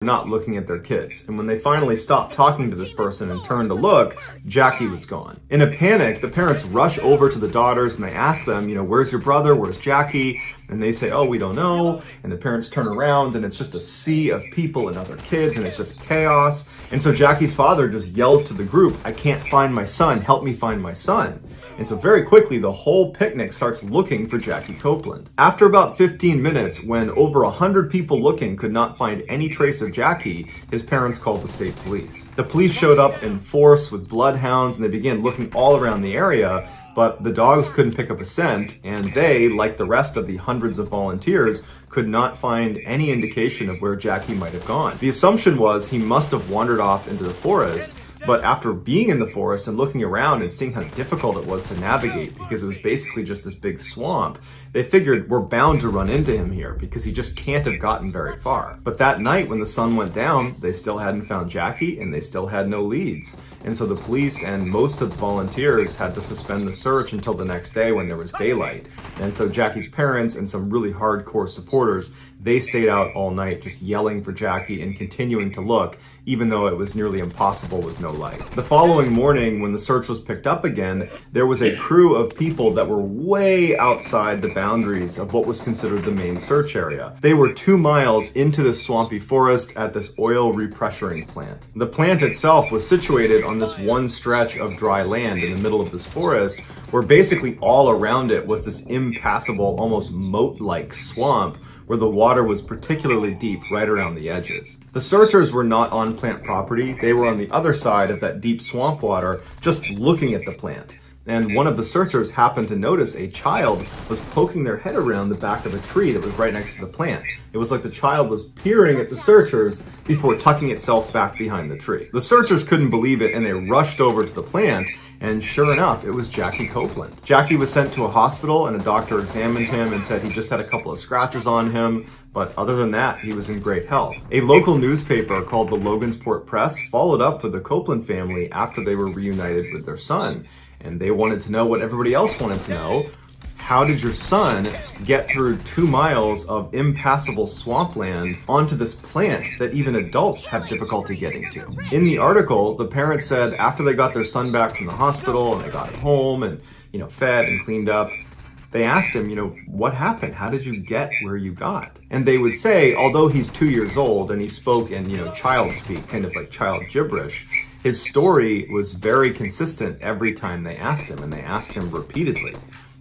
not looking at their kids. And when they finally stopped talking to this person and turned to look, Jackie was gone. In a panic, the parents rush over to the daughters and they ask them, where's your brother? Where's Jackie? And they say, oh, we don't know. And the parents turn around and it's just a sea of people and other kids and it's just chaos. And so Jackie's father just yells to the group, I can't find my son. Help me find my son. And so very quickly, the whole picnic starts looking for Jackie Copeland. After about 15 minutes, when over 100 people looking could not find any trace of Jackie, his parents called the state police. The police showed up in force with bloodhounds and they began looking all around the area, but the dogs couldn't pick up a scent, and they, like the rest of the hundreds of volunteers, could not find any indication of where Jackie might have gone. The assumption was he must have wandered off into the forest, but after being in the forest and looking around and seeing how difficult it was to navigate, because it was basically just this big swamp, they figured we're bound to run into him here because he just can't have gotten very far. But that night when the sun went down, they still hadn't found Jackie and they still had no leads. And so the police and most of the volunteers had to suspend the search until the next day when there was daylight. And so Jackie's parents and some really hardcore supporters, they stayed out all night just yelling for Jackie and continuing to look, even though it was nearly impossible with no light. The following morning, when the search was picked up again, there was a crew of people that were way outside the boundaries of what was considered the main search area. They were 2 miles into this swampy forest at this oil repressuring plant. The plant itself was situated on this one stretch of dry land in the middle of this forest, where basically all around it was this impassable, almost moat-like swamp, where the water was particularly deep right around the edges. The searchers were not on plant property. They were on the other side of that deep swamp water, just looking at the plant. And one of the searchers happened to notice a child was poking their head around the back of a tree that was right next to the plant. It was like the child was peering at the searchers before tucking itself back behind the tree. The searchers couldn't believe it and they rushed over to the plant, and sure enough, it was Jackie Copeland. Jackie was sent to a hospital and a doctor examined him and said he just had a couple of scratches on him, but other than that, he was in great health. A local newspaper called the Logansport Press followed up with the Copeland family after they were reunited with their son, and they wanted to know what everybody else wanted to know. How did your son get through 2 miles of impassable swampland onto this plant that even adults have difficulty getting to? In the article, the parents said after they got their son back from the hospital and they got him home and, fed and cleaned up, they asked him, what happened? How did you get where you got? And they would say, although he's 2 years old and he spoke in, child speak, kind of like child gibberish, his story was very consistent every time they asked him, and they asked him repeatedly.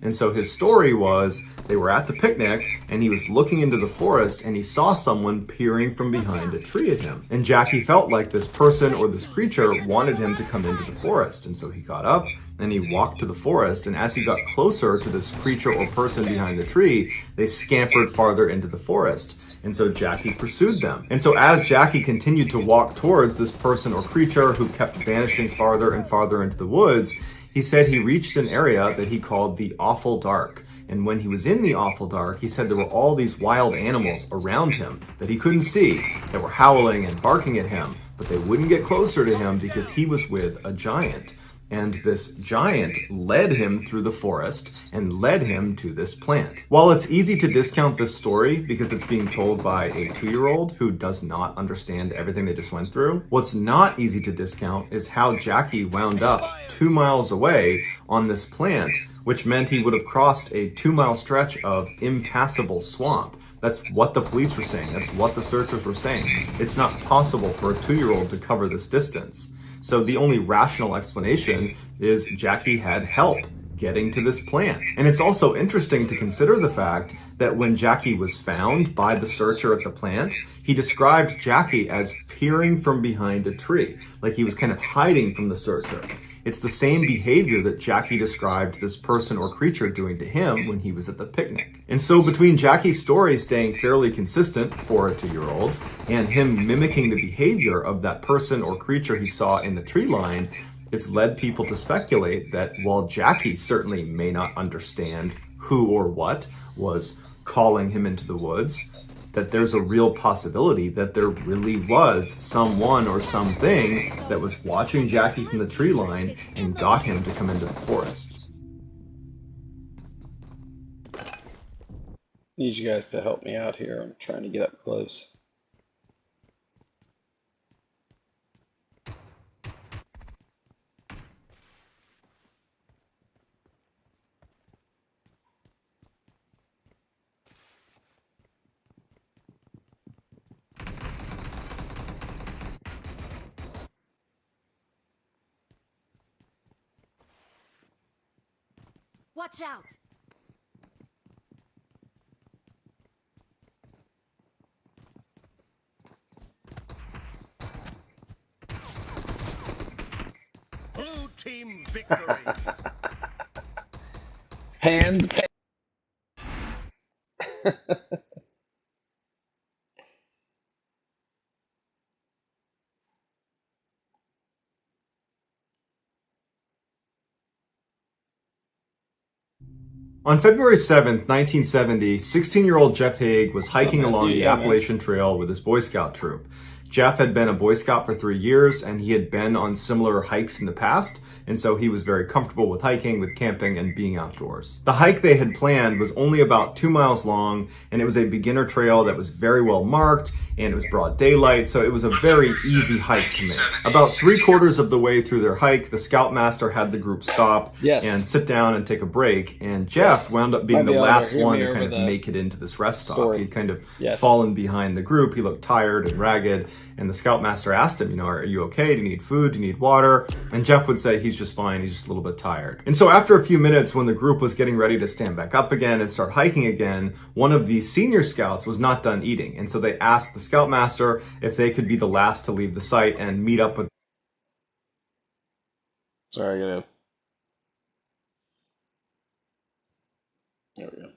And so his story was, they were at the picnic and he was looking into the forest and he saw someone peering from behind a tree at him. And Jackie felt like this person or this creature wanted him to come into the forest. And so he got up and he walked to the forest. And as he got closer to this creature or person behind the tree, they scampered farther into the forest. And so Jackie pursued them. And so as Jackie continued to walk towards this person or creature who kept vanishing farther and farther into the woods, he said he reached an area that he called the Awful Dark. And when he was in the Awful Dark, he said there were all these wild animals around him that he couldn't see, that were howling and barking at him, but they wouldn't get closer to him because he was with a giant. And this giant led him through the forest and led him to this plant. While it's easy to discount this story because it's being told by a 2-year-old who does not understand everything they just went through, what's not easy to discount is how Jackie wound up 2 miles away on this plant, which meant he would have crossed a 2-mile stretch of impassable swamp. That's what the police were saying. That's what the searchers were saying. It's not possible for a 2-year-old to cover this distance. So the only rational explanation is Jackie had help getting to this plant. And it's also interesting to consider the fact that when Jackie was found by the searcher at the plant, he described Jackie as peering from behind a tree, like he was kind of hiding from the searcher. It's the same behavior that Jackie described this person or creature doing to him when he was at the picnic. And so between Jackie's story staying fairly consistent for a 2-year-old and him mimicking the behavior of that person or creature he saw in the tree line, it's led people to speculate that while Jackie certainly may not understand who or what was calling him into the woods, that there's a real possibility that there really was someone or something that was watching Jackie from the tree line and got him to come into the forest. I need you guys to help me out here. I'm trying to get up close. Watch out! Blue team victory. Hand. On February 7th, 1970, 16-year-old Jeff Haig was hiking along the Appalachian Trail with his Boy Scout troop. Jeff had been a Boy Scout for 3 years, and he had been on similar hikes in the past, and so he was very comfortable with hiking, with camping, and being outdoors. The hike they had planned was only about 2 miles long, and it was a beginner trail that was very well marked, and it was broad daylight, so it was a very easy hike to make. About 3/4 of the way through their hike, the Scoutmaster had the group stop and sit down and take a break, and Jeff wound up being the last one to kind of make it into this rest stop. He'd kind of fallen behind the group. He looked tired and ragged, and the Scoutmaster asked him, are you okay? Do you need food? Do you need water? And Jeff would say he's just fine. He's just a little bit tired. And so after a few minutes, when the group was getting ready to stand back up again and start hiking again, one of the senior scouts was not done eating. And so they asked the Scoutmaster if they could be the last to leave the site and meet up with. Sorry, I gotta. There we go.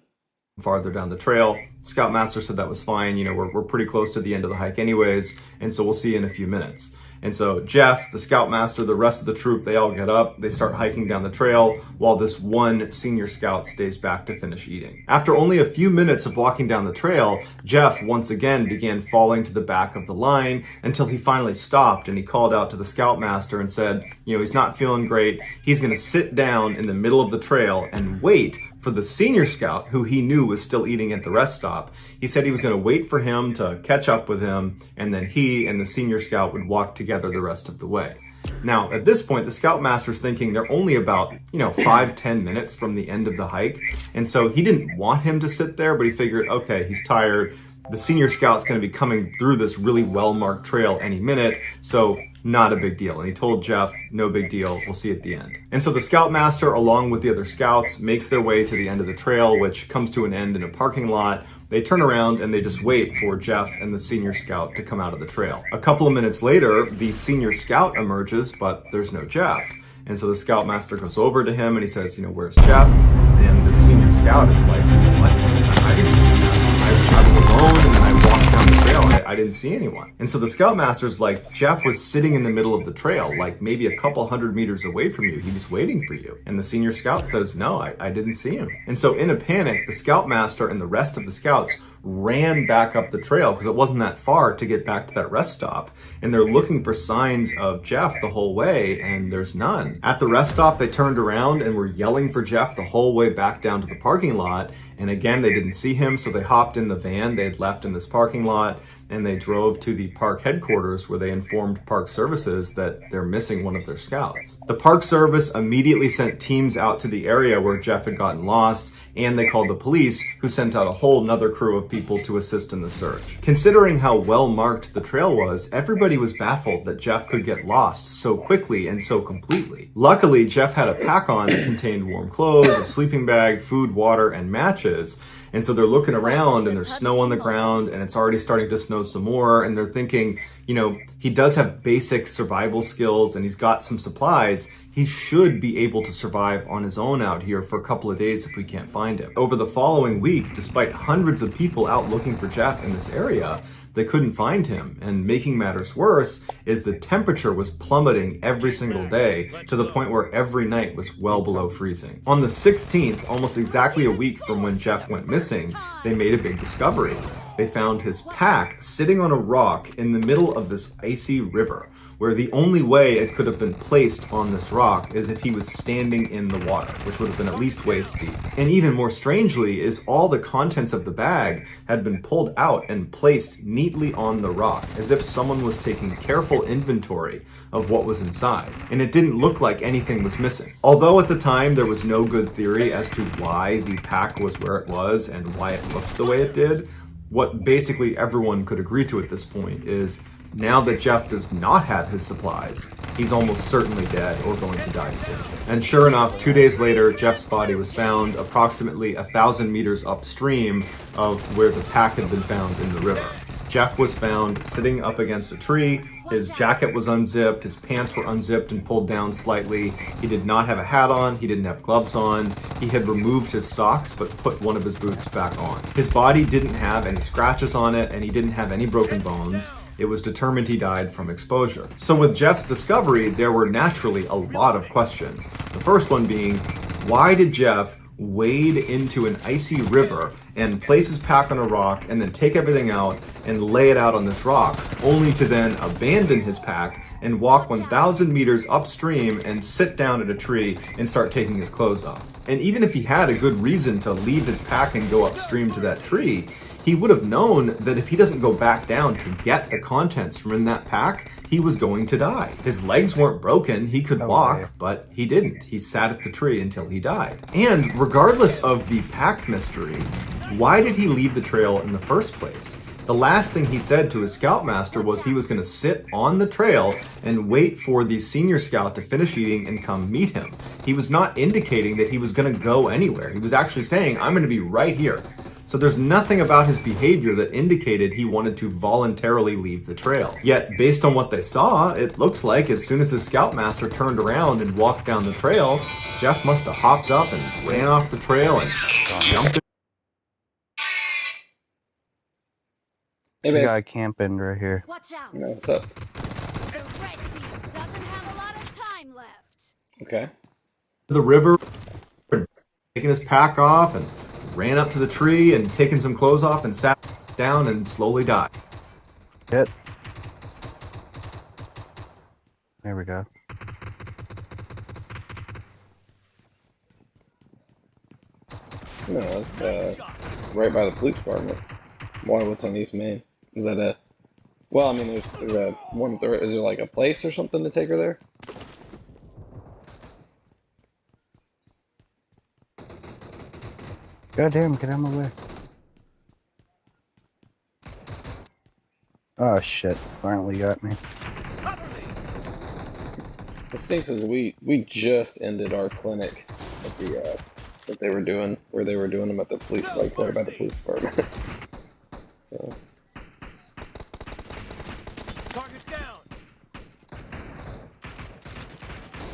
Farther down the trail. Scoutmaster said that was fine. We're pretty close to the end of the hike anyways, and so we'll see you in a few minutes. And so Jeff, the Scoutmaster, the rest of the troop, they all get up, they start hiking down the trail, while this one senior scout stays back to finish eating. After only a few minutes of walking down the trail, Jeff once again began falling to the back of the line until he finally stopped, and he called out to the Scoutmaster and said, he's not feeling great. He's going to sit down in the middle of the trail and wait for the senior scout, who he knew was still eating at the rest stop. He said he was going to wait for him to catch up with him, and then he and the senior scout would walk together the rest of the way. Now, at this point, the Scoutmaster's thinking they're only about, 5-10 minutes from the end of the hike, and so he didn't want him to sit there, but he figured, okay, he's tired. The senior scout's going to be coming through this really well-marked trail any minute, so not a big deal. And he told Jeff, no big deal, we'll see at the end. And so the Scoutmaster, along with the other scouts, makes their way to the end of the trail, which comes to an end in a parking lot. They turn around and they just wait for Jeff and the senior scout to come out of the trail. A couple of minutes later, the senior scout emerges, but there's no Jeff. And so the Scoutmaster goes over to him and he says, where's Jeff? And the senior scout is like, what? I didn't see Jeff. I was alone, and then I walked down the trail, and I didn't see anyone. And so the Scoutmaster's like, Jeff was sitting in the middle of the trail, like maybe a couple 100 meters away from you. He was waiting for you. And the senior scout says, no, I didn't see him. And so in a panic, the Scoutmaster and the rest of the scouts ran back up the trail because it wasn't that far to get back to that rest stop. And they're looking for signs of Jeff the whole way, and there's none. At the rest stop, they turned around and were yelling for Jeff the whole way back down to the parking lot. And again, they didn't see him, so they hopped in the van they had left in this parking lot, and they drove to the park headquarters where they informed Park Services that they're missing one of their scouts. The Park Service immediately sent teams out to the area where Jeff had gotten lost, and they called the police, who sent out a whole nother crew of people to assist in the search. Considering how well marked the trail was, everybody was baffled that Jeff could get lost so quickly and so completely. Luckily, Jeff had a pack-on that contained warm clothes, a sleeping bag, food, water, and matches. And so they're looking around and there's snow on the ground and it's already starting to snow some more. And they're thinking, he does have basic survival skills and he's got some supplies. He should be able to survive on his own out here for a couple of days if we can't find him. Over the following week, despite hundreds of people out looking for Jeff in this area, they couldn't find him. And making matters worse is the temperature was plummeting every single day to the point where every night was well below freezing. On the 16th, almost exactly a week from when Jeff went missing, they made a big discovery. They found his pack sitting on a rock in the middle of this icy river, where the only way it could have been placed on this rock is if he was standing in the water, which would have been at least waist deep. And even more strangely is all the contents of the bag had been pulled out and placed neatly on the rock, as if someone was taking careful inventory of what was inside. And it didn't look like anything was missing. Although at the time there was no good theory as to why the pack was where it was and why it looked the way it did, What basically everyone could agree to at this point is now that Jeff does not have his supplies, he's almost certainly dead or going to die soon. And sure enough, 2 days later, Jeff's body was found approximately 1,000 meters upstream of where the pack had been found in the river. Jeff was found sitting up against a tree. His jacket was unzipped, his pants were unzipped and pulled down slightly. He did not have a hat on, he didn't have gloves on. He had removed his socks but put one of his boots back on. His body didn't have any scratches on it and he didn't have any broken bones. It was determined he died from exposure. So with Jeff's discovery, there were naturally a lot of questions. The first one being, why did Jeff wade into an icy river and place his pack on a rock and then take everything out and lay it out on this rock, only to then abandon his pack and walk 1,000 meters upstream and sit down at a tree and start taking his clothes off? And even if he had a good reason to leave his pack and go upstream to that tree, he would have known that if he doesn't go back down to get the contents from in that pack, he was going to die. His legs weren't broken, he could walk, but he didn't. He sat at the tree until he died. And regardless of the pack mystery, why did he leave the trail in the first place? The last thing he said to his scoutmaster was he was going to sit on the trail and wait for the senior scout to finish eating and come meet him. He was not indicating that he was going to go anywhere. He was actually saying, I'm going to be right here. So there's nothing about his behavior that indicated he wanted to voluntarily leave the trail. Yet, based on what they saw, it looked like as soon as his scoutmaster turned around and walked down the trail, Jeff must have hopped up and ran off the trail and jumped in. Hey, babe. We got camping right here. Watch out. No, what's up? The red team doesn't have a lot of time left. Okay. The river, taking his pack off and ran up to the tree and taking some clothes off and sat down and slowly died. Hit. There we go. No, it's right by the police department. Why? What's on East Main? Is that a? Well, I mean, there's a one. Is there like a place or something to take her there? Goddamn, get out of my way. Oh shit, finally got me. The stinks is we just ended our clinic at the that they were doing where they were doing them at the police, like right by the police department. So. Target down.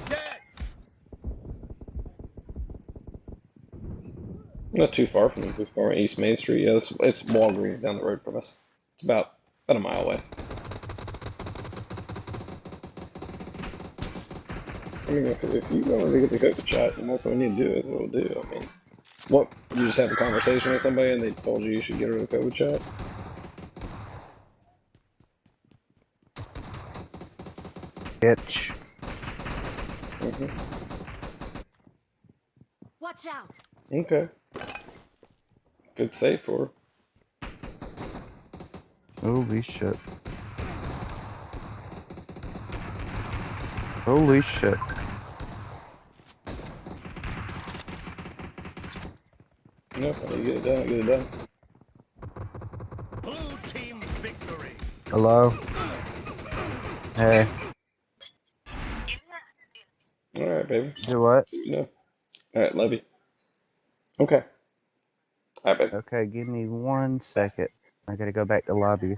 Dead. Not too far from the police department, East Main Street. Yeah, it's Walgreens down the road from us. It's about a mile away. I mean, if you wanted to get the COVID shot, and that's what we need to do, is what we'll do. I mean, what, you just have a conversation with somebody and they told you should get her the COVID shot? Bitch. Watch out. Okay. Good save for her. Holy shit. Holy shit. Nope, you get it done, get it done. Blue team victory. Hello? Hey. Alright, baby. Do what? No. Alright, love you. Okay. Alright, baby. Okay, give me 1 second. I gotta go back to lobby.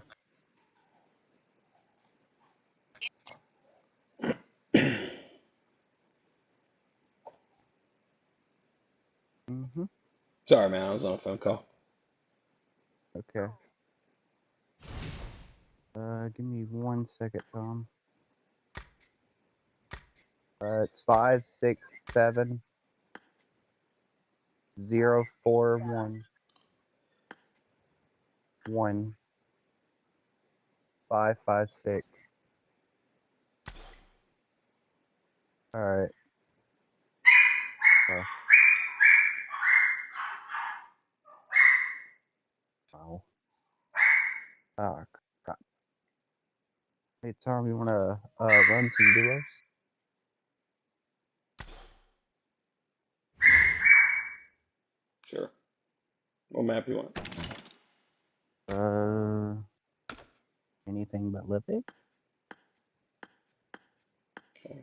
Sorry, man, I was on a phone call. Okay. Give me 1 second, Tom. It's 567 041 1556. All right. Okay. Wow. Ah, crap. Hey, Tom, you wanna run some duos? Sure. What map you want? anything but living. Okay.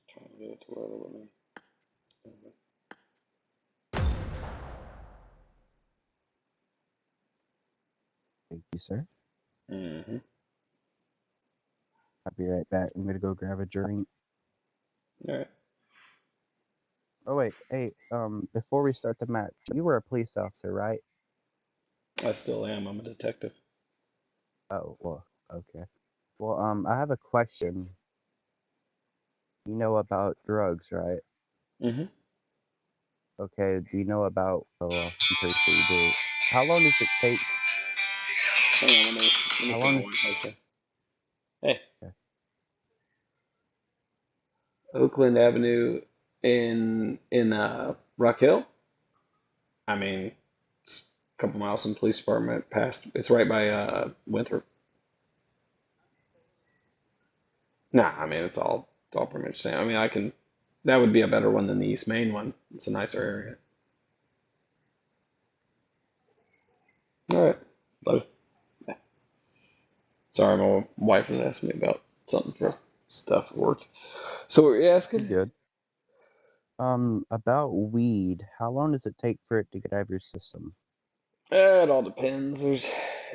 Trying to get it to where it'll let me. Thank you, sir. Mm-hmm. I'll be right back. I'm gonna go grab a drink. All right. Oh wait, hey, before we start the match, you were a police officer, right? I still am. I'm a detective. Oh, well, okay. Well, I have a question. You know about drugs, right? Mm-hmm. Okay, do you know about, well, I'm pretty sure you do. How long does it take, Hang on, let me how see long my does, Wi-Fi. Hey, okay, Oakland Avenue in Rock Hill. I mean, it's a couple miles from the police department. Past, it's right by Winthrop. Nah, I mean it's all pretty much the same. I mean, I can. That would be a better one than the East Main one. It's a nicer area. All right, love it. Yeah. Sorry, my wife was asking me about something for stuff at work. So what were you you asking? good. About weed, how long does it take for it to get out of your system? It all depends. There's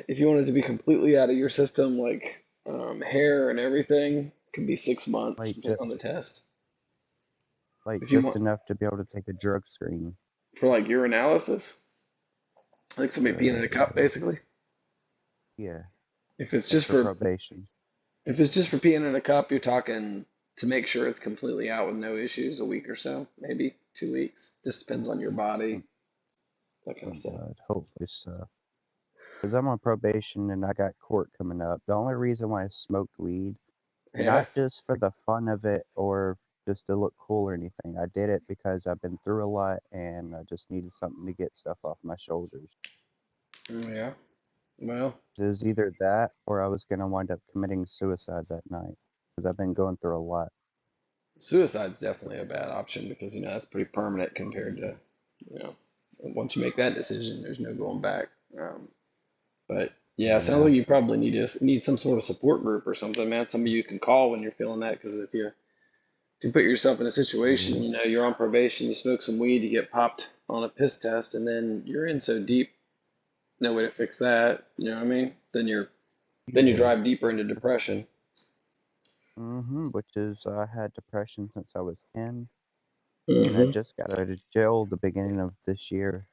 if you want it to be completely out of your system, like hair and everything, could be 6 months Like, depending on the test. If you just want enough to be able to take a drug screen? for like urinalysis, like somebody peeing in a Uh, cup, basically. yeah, If it's like just for for probation. if it's just for peeing in a cup, you're talking to make sure it's completely out with no issues, a week or so, maybe 2 weeks. Just depends on your body, Oh, that kind oh of stuff. God, hopefully so. Because I'm on probation and I got court coming up. The only reason why I smoked weed, Yeah. not just for the fun of it or just to look cool or anything. I did it because I've been through a lot and I just needed something to get stuff off my shoulders. Yeah. Well, It was either that or I was going to wind up committing suicide that night because I've been going through a lot. suicide's definitely a bad option because that's pretty permanent compared to you know once you make that decision, there's no going back. But yeah, it sounds Yeah. like you probably need some sort of support group or something, man. Somebody you can call when you're feeling that, because if you put yourself in a situation, Yeah. you're on probation, you smoke some weed, you get popped on a piss test, and then you're in so deep, no way to fix that. You know what I mean? Then you Yeah. drive deeper into depression. Which is, I had depression since I was 10 and I Hmm. just got out of jail the beginning of this year.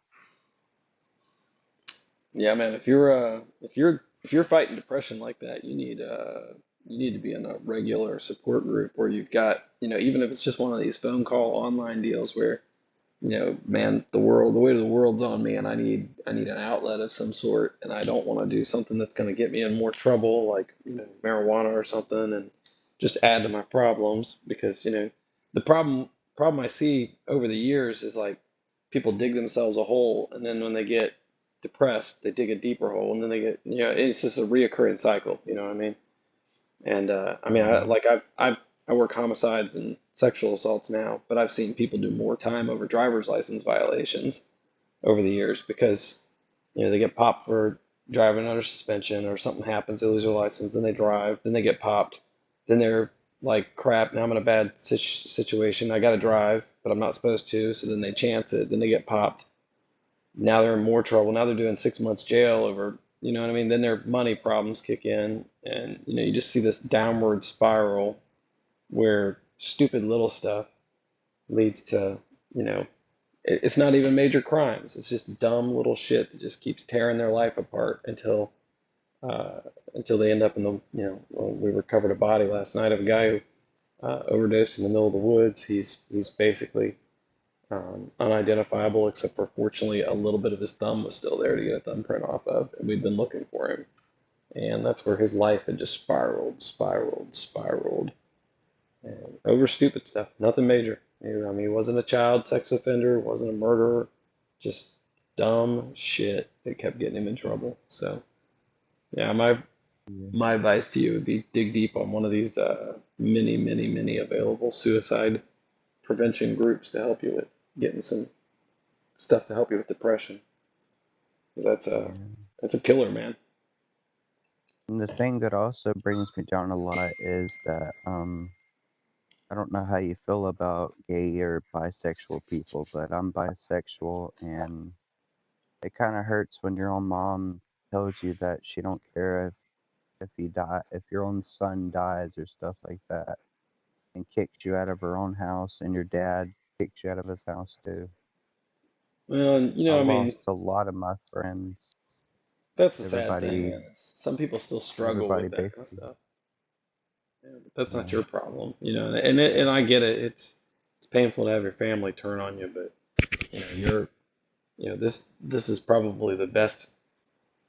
Yeah, man. If you're fighting depression like that, you need to be in a regular support group where you've got even if it's just one of these phone call online deals where man, the weight of the world's on me, and I need an outlet of some sort, and I don't want to do something that's going to get me in more trouble, like marijuana or something, and just add to my problems. Because the problem I see over the years is like people dig themselves a hole, and then when they get depressed, they dig a deeper hole, and then they get it's just a reoccurring cycle. You know what I mean? And I mean, Yeah. I work homicides and sexual assaults now, but I've seen people do more time over driver's license violations over the years because they get popped for driving under suspension, or something happens, they lose their license, and they drive, then they get popped, then they're like, crap, now I'm in a bad situation, I got to drive, but I'm not supposed to, so then they chance it, then they get popped, now they're in more trouble. Now they're doing 6 months jail over, what I mean? Then their money problems kick in, and you just see this downward spiral where stupid little stuff leads to, you know, it's not even major crimes. It's just dumb little shit that just keeps tearing their life apart uh, until they end up in the, well, we recovered a body last night of a guy who overdosed in the middle of the woods. He's basically unidentifiable, except for fortunately a little bit of his thumb was still there to get a thumbprint off of, and we'd been looking for him. And that's where his life had just spiraled, and over stupid stuff, nothing major. I mean, he wasn't a child sex offender, wasn't a murderer, just dumb shit that kept getting him in trouble. So, yeah, my Yeah. my advice to you would be dig deep on one of these many available suicide prevention groups to help you with getting some stuff to help you with depression. That's a Yeah. that's a killer, man. And the thing that also brings me down a lot is that I don't know how you feel about gay or bisexual people, but I'm bisexual, and it kind of hurts when your own mom tells you that she don't care if you die, if your own son dies or stuff like that, and kicks you out of her own house, and your dad kicks you out of his house too. Well, I I mean, lost a lot of my friends. that's the sad thing, Everybody, man. Some people still struggle everybody with that kind of basically, stuff. Yeah, but that's not yeah. your problem, and I get it. It's painful to have your family turn on you, but you're this is probably the best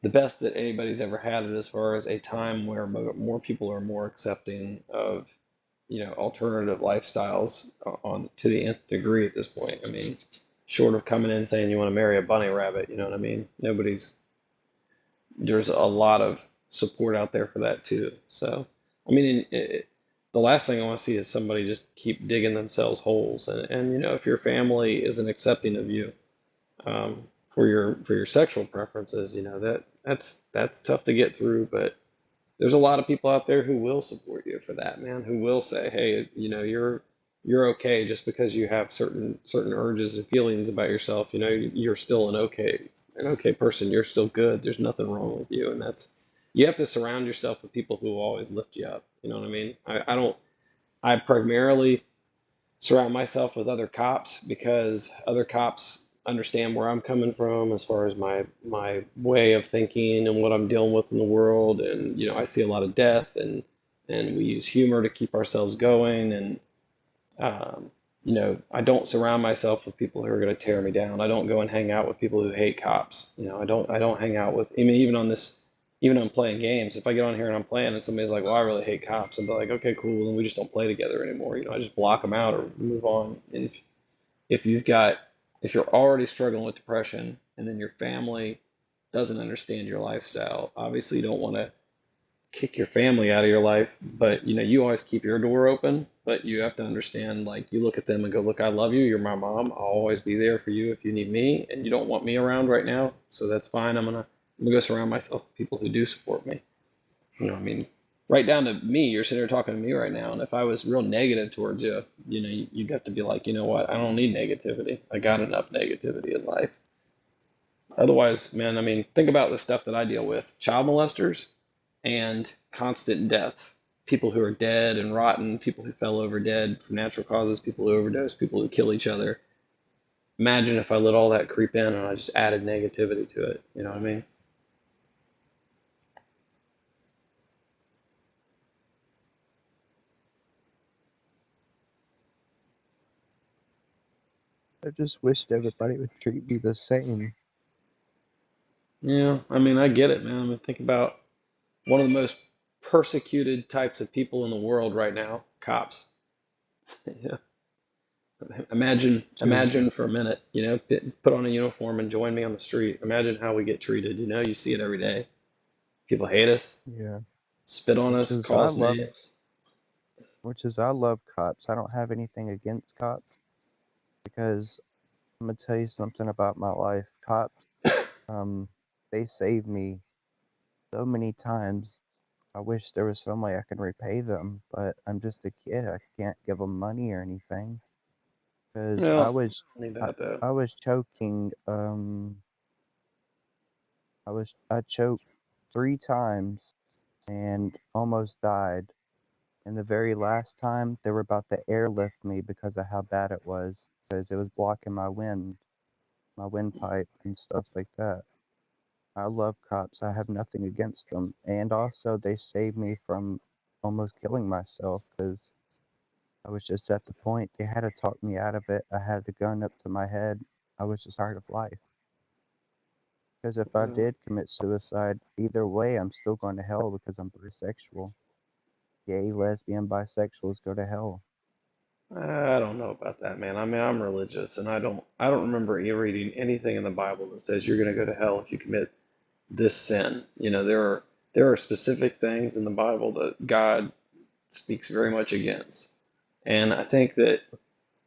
that anybody's ever had it as far as a time where more people are more accepting of alternative lifestyles on to the nth degree at this point. I mean, short of coming in saying you want to marry a bunny rabbit, you know what I mean? There's a lot of support out there for that too. So, I mean, the last thing I want to see is somebody just keep digging themselves holes. And if your family isn't accepting of you for your sexual preferences, that's tough to get through. But there's a lot of people out there who will support you for that, man. Who will say, hey, you're okay just because you have certain urges and feelings about yourself. You're still an okay person. You're still good. There's nothing wrong with you, and that's you have to surround yourself with people who will always lift you up. You know what I mean? I don't. I primarily surround myself with other cops because other cops understand where I'm coming from as far as my way of thinking and what I'm dealing with in the world. And I see a lot of death, and we use humor to keep ourselves going. And um, I don't surround myself with people who are going to tear me down. I don't go and hang out with people who hate cops. I don't hang out with. I mean, even on playing games. If I get on here and I'm playing and somebody's like, "Well, I really hate cops," I'm like, "Okay, cool." Then we just don't play together anymore. I just block them out or move on. And if you've got if you're already struggling with depression and then your family doesn't understand your lifestyle, obviously you don't want to kick your family out of your life, but you always keep your door open, but you have to understand, like, you look at them and go, look, I love you, you're my mom, I'll always be there for you if you need me, and you don't want me around right now, so that's fine. I'm gonna go surround myself with people who do support me. I mean, right down to me, you're sitting here talking to me right now, and if I was real negative towards you, you'd have to be like, you know what, I don't need negativity, I got enough negativity in life. Otherwise, man, I mean, think about the stuff that I deal with: child molesters and constant death. People who are dead and rotten, people who fell over dead from natural causes, people who overdose, people who kill each other. Imagine if I let all that creep in and I just added negativity to it. You know what I mean? I just wished everybody would treat me the same. Yeah, I mean, I get it, man. I mean, think about one of the most persecuted types of people in the world right now, cops. Yeah. Just Imagine for a minute, put on a uniform and join me on the street. Imagine how we get treated. You see it every day. People hate us, yeah, spit on which us, is call us names. I love cops. I don't have anything against cops because I'm gonna tell you something about my life. Cops, um, they saved me so many times. I wish there was some way I can repay them, but I'm just a kid. I can't give them money or anything because Well, ain't I, that bad. I was choking. I choked 3 times and almost died. And the very last time, they were about to airlift me because of how bad it was, because it was blocking my windpipe and stuff like that. I love cops. I have nothing against them. And also, they saved me from almost killing myself because I was just at the point they had to talk me out of it. I had the gun up to my head. I was just tired of life. Because if I Well, did commit suicide, either way, I'm still going to hell because I'm bisexual. Gay, lesbian, bisexuals go to hell. I don't know about that, man. I mean, I'm religious, and I don't remember reading anything in the Bible that says you're going to go to hell if you commit this sin. There are specific things in the Bible that God speaks very much against, and I think that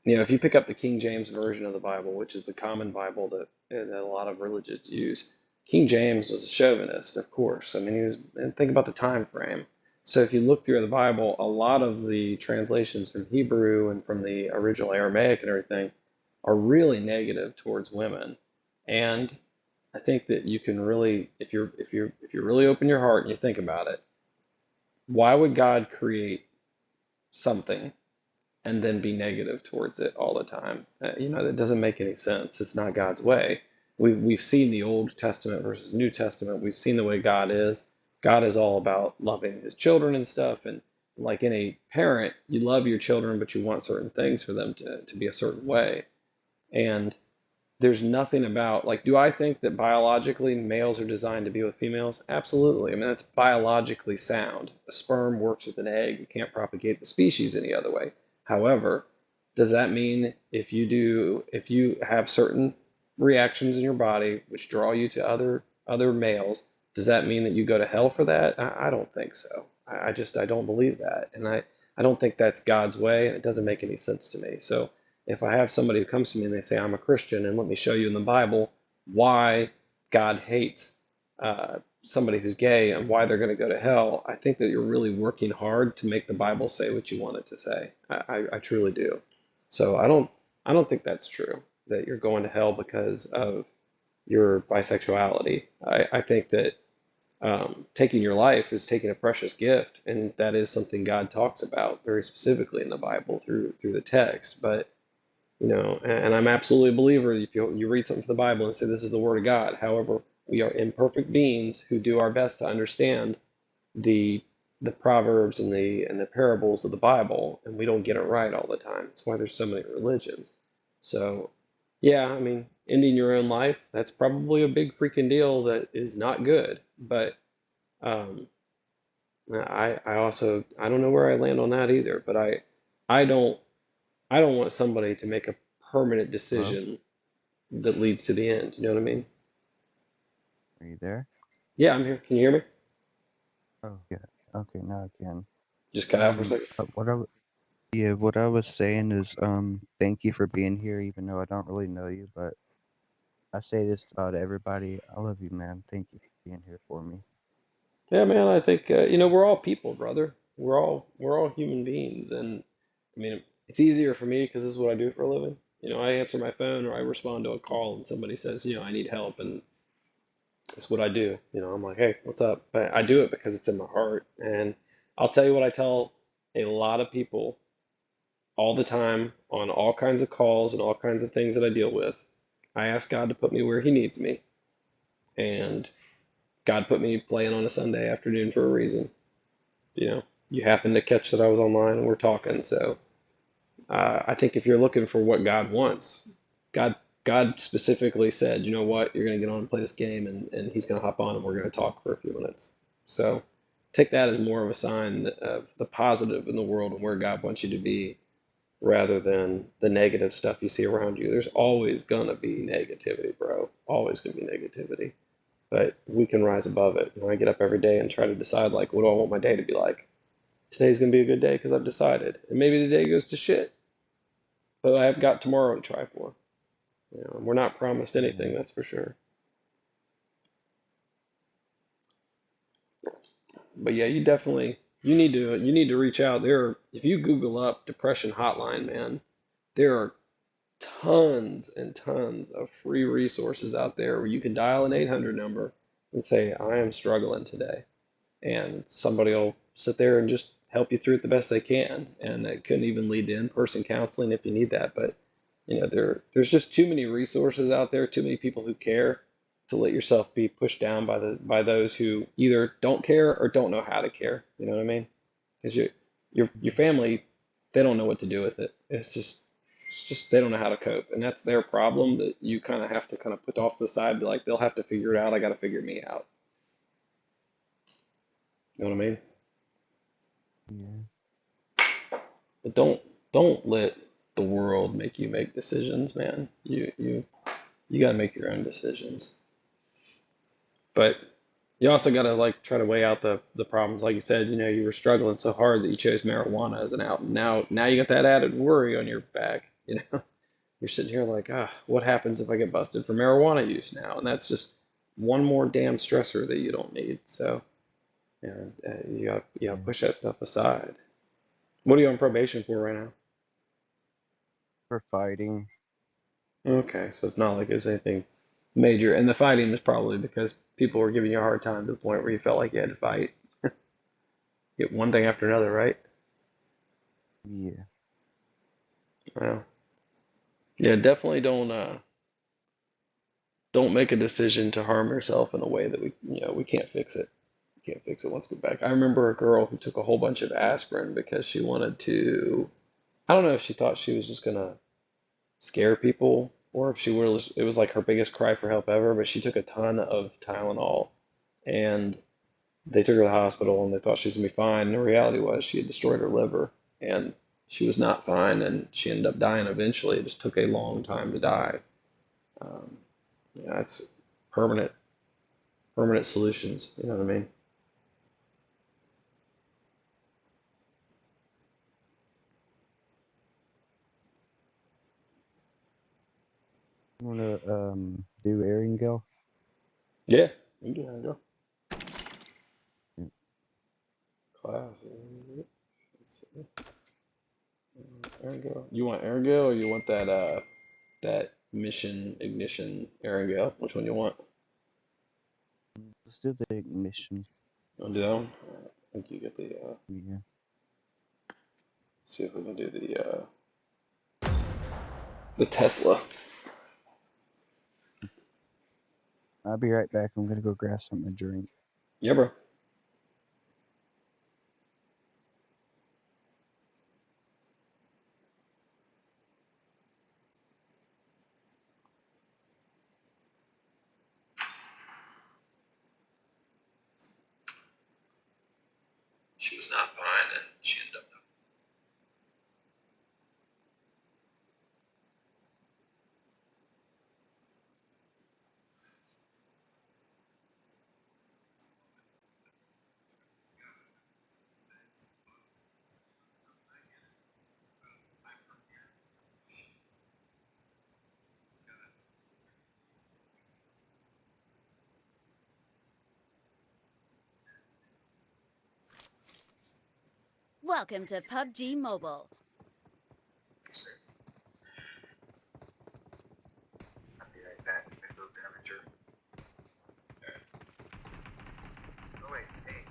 if you pick up the King James version of the Bible, which is the common Bible that a lot of religions use, King James was a chauvinist, of course. I mean, and think about the time frame. So if you look through the Bible, a lot of the translations from Hebrew and from the original Aramaic and everything are really negative towards women. And I think that you can really, if you really open your heart and you think about it, why would God create something and then be negative towards it all the time? That doesn't make any sense. It's not God's way. We've seen the Old Testament versus New Testament. We've seen the way God is. God is all about loving his children and stuff. And like any parent, you love your children, but you want certain things for them to be a certain way. And there's nothing about, like, do I think that biologically males are designed to be with females? Absolutely. I mean, that's biologically sound. A sperm works with an egg. You can't propagate the species any other way. However, does that mean if you have certain reactions in your body which draw you to other males, does that mean that you go to hell for that? I don't think so. I don't believe that. And I don't think that's God's way, and it doesn't make any sense to me. So if I have somebody who comes to me and they say, I'm a Christian, and let me show you in the Bible why God hates somebody who's gay and why they're going to go to hell, I think that you're really working hard to make the Bible say what you want it to say. I truly do. So I don't think that's true, that you're going to hell because of your bisexuality. I think that taking your life is taking a precious gift, and that is something God talks about very specifically in the Bible through the text. But and I'm absolutely a believer. If you read something from the Bible and say this is the Word of God, however, we are imperfect beings who do our best to understand the proverbs and the parables of the Bible, and we don't get it right all the time. That's why there's so many religions. So, yeah, I mean, ending your own life, that's probably a big freaking deal that is not good. But um, I also I don't know where I land on that either. But I don't I don't want somebody to make a permanent Hello? decision that leads to the end. You know what I mean? Are you there? Yeah, I'm here. Can you hear me? Oh, yeah. Okay, now I can. Just cut out for a second. What I was saying is, thank you for being here, even though I don't really know you, but I say this about everybody. I love you, man. Thank you for being here for me. Yeah, man. I think we're all people, brother. We're all human beings, and I mean, it's easier for me because this is what I do for a living. I answer my phone or I respond to a call, and somebody says, I need help, and it's what I do. I'm like, hey, what's up? But I do it because it's in my heart, and I'll tell you what I tell a lot of people all the time on all kinds of calls and all kinds of things that I deal with. I ask God to put me where He needs me, and God put me playing on a Sunday afternoon for a reason. You happen to catch that I was online and we're talking. So I think if you're looking for what God wants, God God specifically said, you know what, you're going to get on and play this game, and He's going to hop on and we're going to talk for a few minutes. So take that as more of a sign of the positive in the world and where God wants you to be, rather than the negative stuff you see around you. There's always going to be negativity, bro. Always going to be negativity. But we can rise above it. I get up every day and try to decide, like, what do I want my day to be like? Today's going to be a good day because I've decided. And maybe the day goes to shit, but I've got tomorrow to try for. We're not promised anything, that's for sure. But yeah, you need to reach out. If you Google up depression hotline, man, there are tons and tons of free resources out there where you can dial an 800 number and say, I am struggling today. And somebody will sit there and just help you through it the best they can. And it couldn't even lead to in-person counseling if you need that. But there's just too many resources out there, too many people who care to let yourself be pushed down by those who either don't care or don't know how to care. You know what I mean? Because your family, they don't know what to do with it. It's just they don't know how to cope, and that's their problem that you kind of have to kind of put off to the side. Be like, they'll have to figure it out. I got to figure me out. You know what I mean? Yeah. But don't let the world make you make decisions, man. You got to make your own decisions. But you also got to like try to weigh out the problems. Like you said, you were struggling so hard that you chose marijuana as an out. And now you got that added worry on your back. You're sitting here like, what happens if I get busted for marijuana use now? And that's just one more damn stressor that you don't need. So, you got to Yeah. push that stuff aside. What are you on probation for right now? For fighting. Okay, so it's not like it's anything major. And the fighting is probably because people were giving you a hard time to the point where you felt like you had to fight. Get one thing after another, right? Yeah. Well, yeah, definitely don't make a decision to harm yourself in a way that we can't fix it. We can't fix it once we get back. I remember a girl who took a whole bunch of aspirin because she wanted to. I don't know if she thought she was just gonna scare people or if she was. It was like her biggest cry for help ever. But she took a ton of Tylenol, and they took her to the hospital and they thought she was gonna be fine. And the reality was she had destroyed her liver and she was not fine, and she ended up dying eventually. It just took a long time to die. Um, yeah, it's permanent, permanent solutions. You know what I mean? You wanna do Erangel? Yeah, you can go. Yeah. Class. Let's see. Erangel. You want Erangel or you want that mission ignition Erangel? Which one you want? Let's do the ignition. You want to do that one? I think you get the Yeah. see if we can do the Tesla. I'll be right back. I'm gonna go grab something to drink. Yeah, bro. She was not fine, and she ended up. Welcome to PUBG Mobile. I'll be right back. I'm gonna go grab a jerk. Oh wait, hey,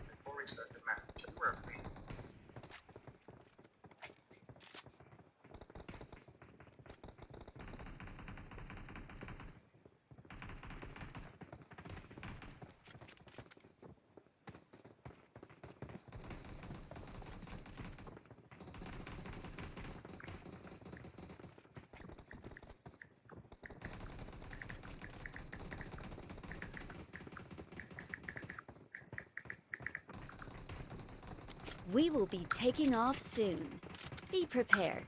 before we start the match, you were me. We will be taking off soon. Be prepared.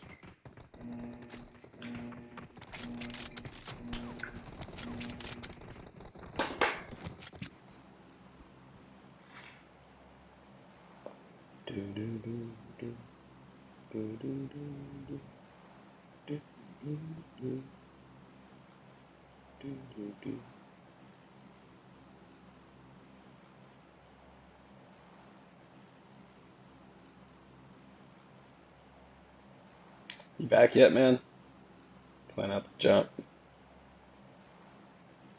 Do do do do do do do do do do do do do. You back yet, man? Plan out the jump.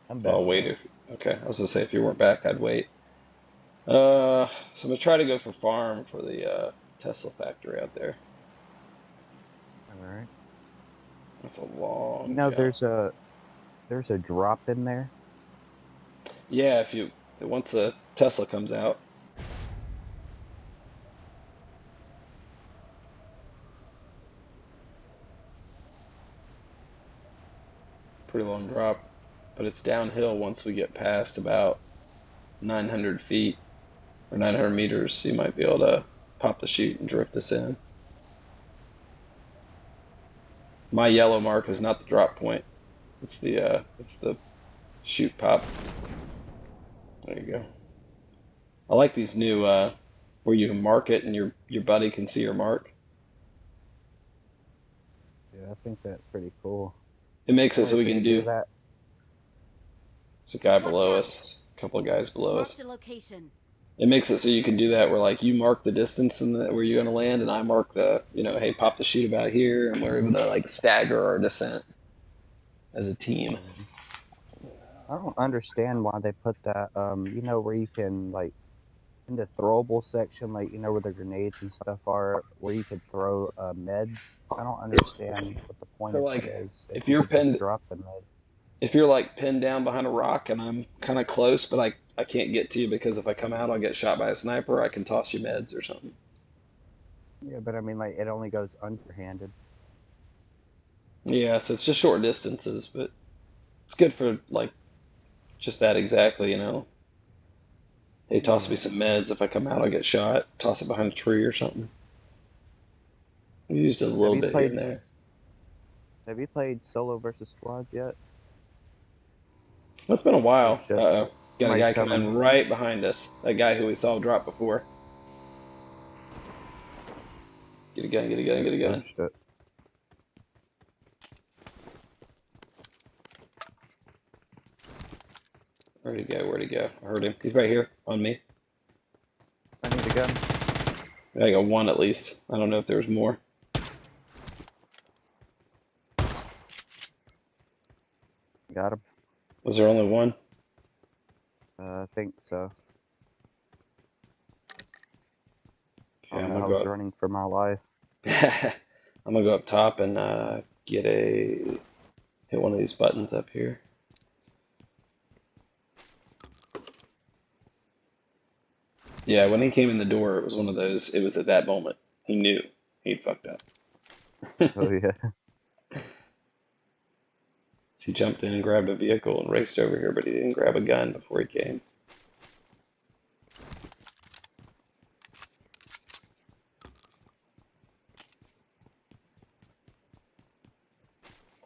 I'm I'll back. wait if. Okay, I was gonna say if you weren't back, I'd wait. So I'm gonna try to go for farm for the Tesla factory out there. All right. That's a You long know, jump. there's a drop in there. Yeah, if you once the Tesla comes out, pretty long drop, but it's downhill once we get past about 900 feet or 900 meters. So you might be able to pop the chute and drift us in. My yellow mark is not the drop point. It's the chute pop. There you go. I like these new where you can mark it and your buddy can see your mark. Yeah, I think that's pretty cool. It makes it Can't so wait we for you can to do do. that. There's a guy Watch below out. us, a couple of guys below us. Marked a location. It makes it so you can do that where like you mark the distance and where you're gonna land, and I mark the, hey, pop the chute about here, and we're able to like stagger our descent as a team. I don't understand why they put that, where you can, like, in the throwable section, like, where the grenades and stuff are, where you could throw meds. I don't understand what the point For of that like, is, if if you you're could just pinned, drop the med. if you're like pinned down behind a rock and I'm kind of close, but I can't get to you because if I come out, I'll get shot by a sniper. I can toss you meds or something. Yeah, but I mean, like, it only goes underhanded. Yeah, so it's just short distances, but it's good for like just that exactly. Hey, toss me Yeah. some meds. If I come out, I'll get shot. Toss it behind a tree or something. We used it a Have little you bit here played and there. Have you played solo versus squads yet? It's been a Oh while. shit! Uh-oh. Got a Somebody's guy coming. coming right behind us. That guy who we saw drop before. Get a gun, get a gun, get a Oh gun. shit! Where'd he go? Where'd he go? I heard him. He's right here on me. I need a gun. I got one at least. I don't know if there's more. Got him. Was there only one? I think so. Okay, Oh I'm no, gonna I go was up. running for my life. I'm gonna go up top and hit one of these buttons up here. Yeah, when he came in the door, it was one of those. It was at that moment he knew he'd fucked up. Oh yeah. He jumped in and grabbed a vehicle and raced over here, but he didn't grab a gun before he came.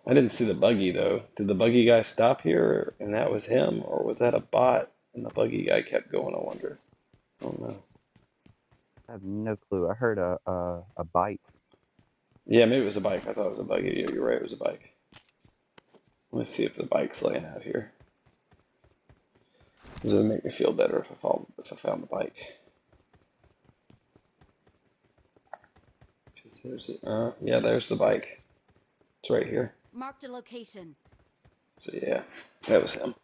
I didn't see the buggy though. Did the buggy guy stop here and that was him, or was that a bot and the buggy guy kept going? I wonder. I don't know. I have no clue. I heard a bike. Yeah, maybe it was a bike. I thought it was a buggy. Yeah, you're right. It was a bike. Let me see if the bike's laying out here. This would make me feel better if I found the bike. Yeah, there's the bike. It's right here. Marked a location. So yeah, that was him.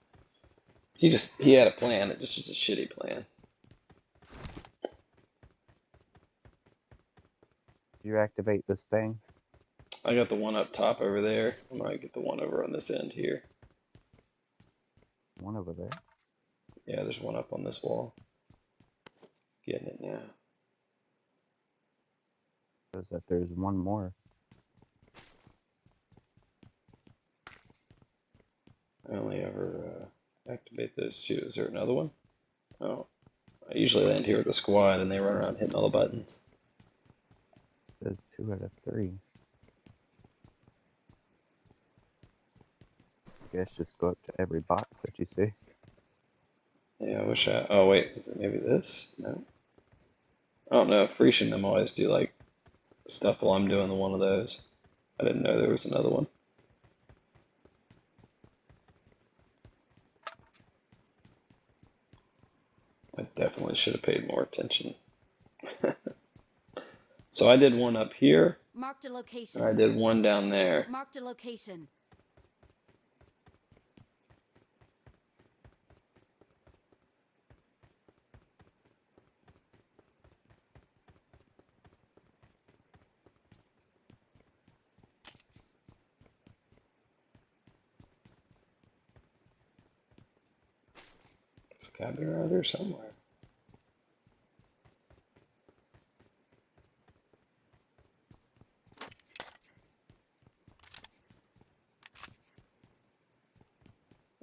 He had a plan. It just was a shitty plan. Did you activate this thing? I got the one up top over there. I might get the one over on this end here. One over there. Yeah, there's one up on this wall. Getting it now. Shows that there's one more. I only ever activate those two. Is there another one? Oh, I usually land here with the squad and they run around hitting all the buttons. There's 2 out of 3. I guess just go up to every box that you see. Yeah, I wish I. Oh wait, is it maybe this? No. I don't know. Freesh and them always do like stuff while I'm doing the one of those. I didn't know there was another one. I definitely should have paid more attention. So I did one up here, Marked a and location. I did one down there. Marked a location. It's gotta be around here somewhere.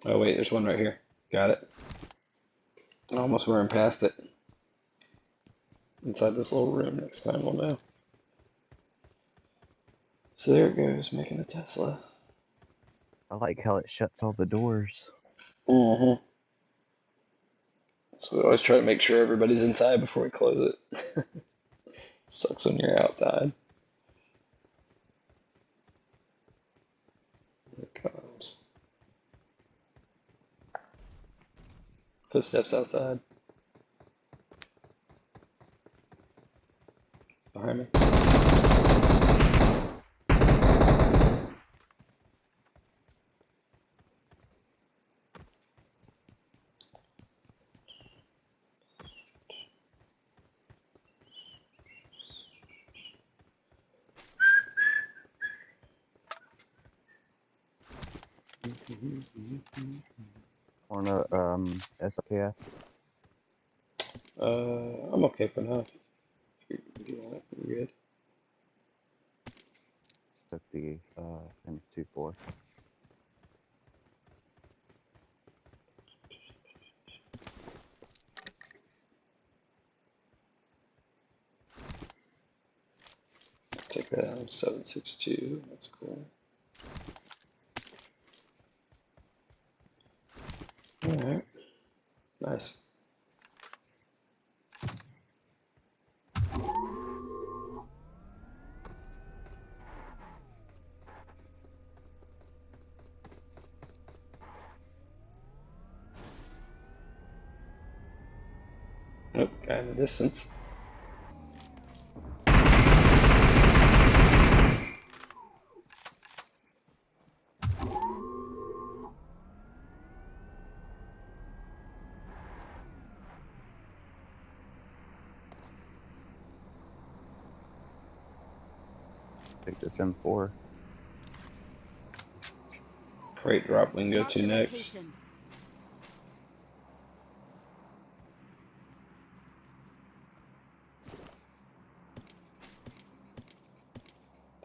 Oh wait, there's one right here. Got it. I almost ran past it. Inside this little room. Next time we'll know. So there it goes, making a Tesla. I like how it shuts all the doors. Mm-hmm. So we always try to make sure everybody's inside before we close it. Sucks when you're outside. Here it comes. Footsteps outside. Behind me. Or no, SKS. I'm okay for now. If you want it, you're good. Took the M24. Take that out. 7.62. That's cool. Alright. Nice. Nope, guy in the distance. Take this M4. Crate drop we can go Marked to a next. location.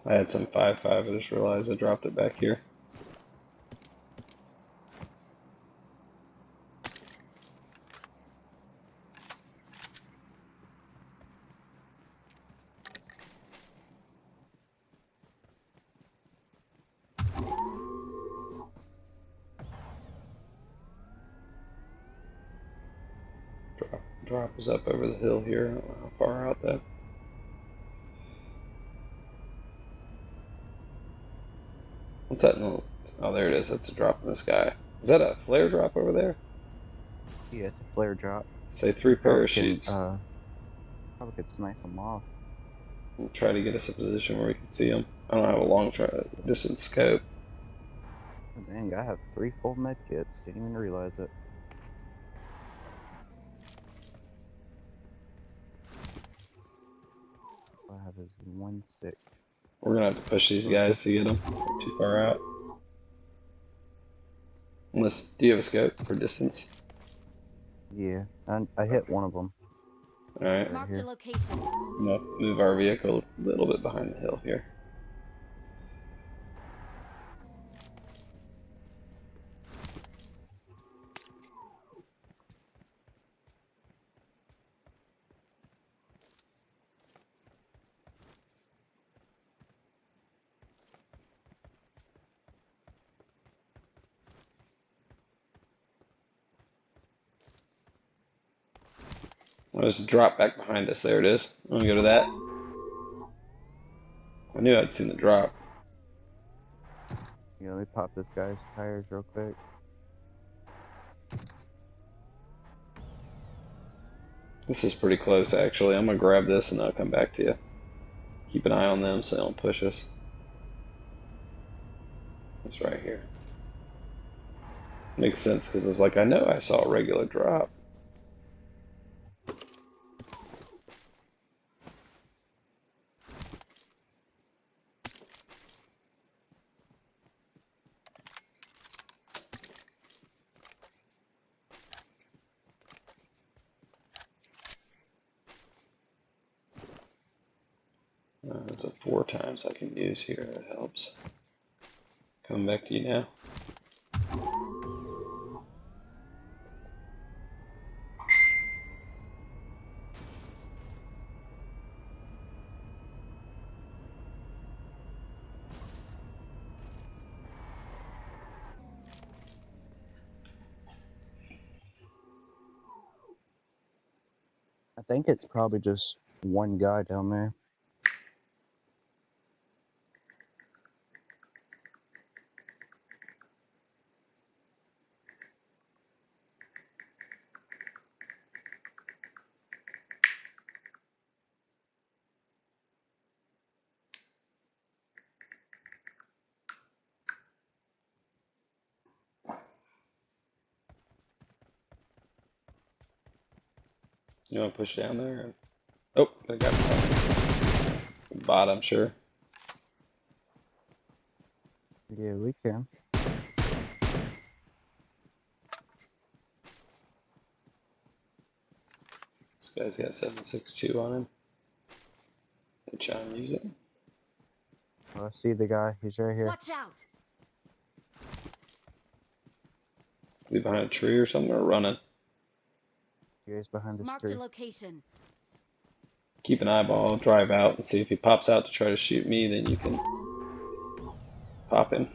I had some 5.5, I just realized I dropped it back here. Drop is up over the hill here. I don't know how far out that. What's that? No. Oh, there it is. That's a drop in the sky. Is that a flare drop over there? Yeah, it's a flare drop. Say 3 Probably can parachutes. probably could snipe them off. We'll try to get us a position where we can see them. I don't have a long distance scope. Oh, dang, I have 3 full med kits. Didn't even realize it. All I have is 1 sick. We're gonna have to push these guys to get them. They're too far out. Unless, do you have a scope for distance? Yeah, I hit one of them Alright. right Marked a here. location. I'm gonna move our vehicle a little bit behind the hill here. I'll just drop back behind us. There it is. I'm gonna go to that. I knew I'd seen the drop. Yeah, let me pop this guy's tires real quick. This is pretty close, actually. I'm gonna grab this and I'll come back to you. Keep an eye on them so they don't push us. It's right here. Makes sense because it's like I know I saw a regular drop. There's a 4 times I can use here. That helps. Coming back to you now. I think it's probably just one guy down there. You want to push down there? Oh, I got bot, I'm sure. Yeah, we can. This guy's got 7.62 on him. They try and use it. Oh, I see the guy. He's right here. Watch out! Is he behind a tree or something, or running? He's behind this Marked a tree. location. Keep an eyeball, I'll drive out and see if he pops out to try to shoot me, then you can pop him.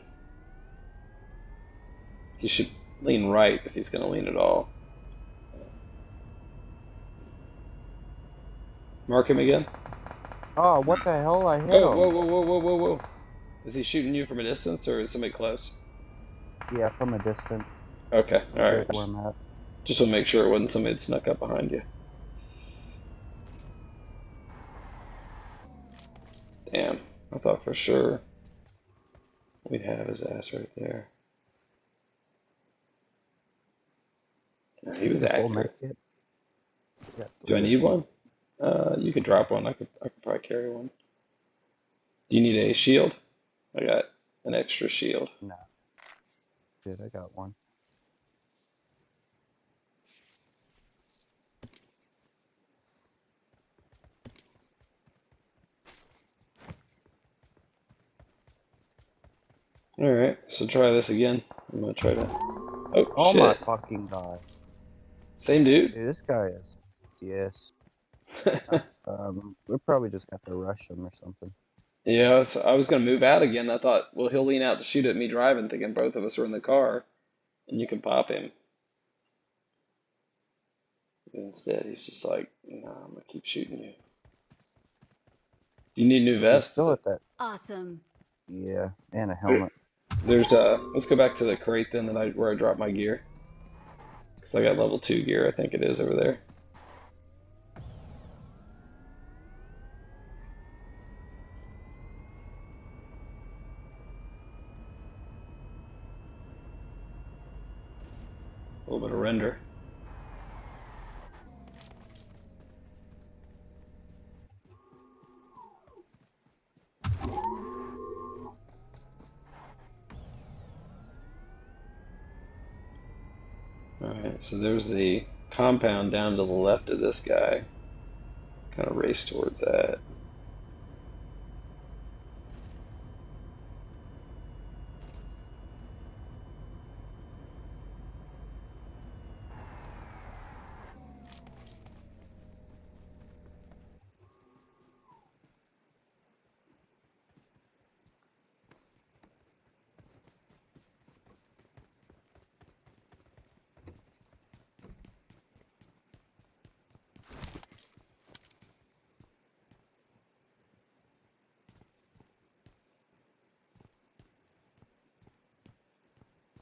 He should lean right if he's going to lean at all. Mark him again. Oh, what the hell? I hit Oh, whoa, him. whoa, whoa, whoa, whoa, whoa. Is he shooting you from a distance or is somebody close? Yeah, from a distance. Okay, I'm alright. good where I'm at. Just want to make sure it wasn't somebody that snuck up behind you. Damn, I thought for sure we'd have his ass right there. He was The full accurate. medkit. Yeah, Do I 3 of need them. one? You could drop one. I could probably carry one. Do you need a shield? I got an extra shield. Nah, dude, I got one. Alright, so try this again. I'm gonna try to. Oh, Oh my shit. fucking god. Same dude? Dude, this guy is. Yes. We probably just got to rush him or something. Yeah, I was gonna move out again. I thought, well, he'll lean out to shoot at me driving, thinking both of us are in the car, and you can pop him. But instead, he's just like, nah, I'm gonna keep shooting you. Do you need a new He's vest? still at that. Awesome. Yeah, and a helmet. There's let's go back to the crate then where I dropped my gear. Because I got level 2 gear, I think it is over there. A little bit of render. Alright, so there's the compound down to the left of this guy. Kind of race towards that.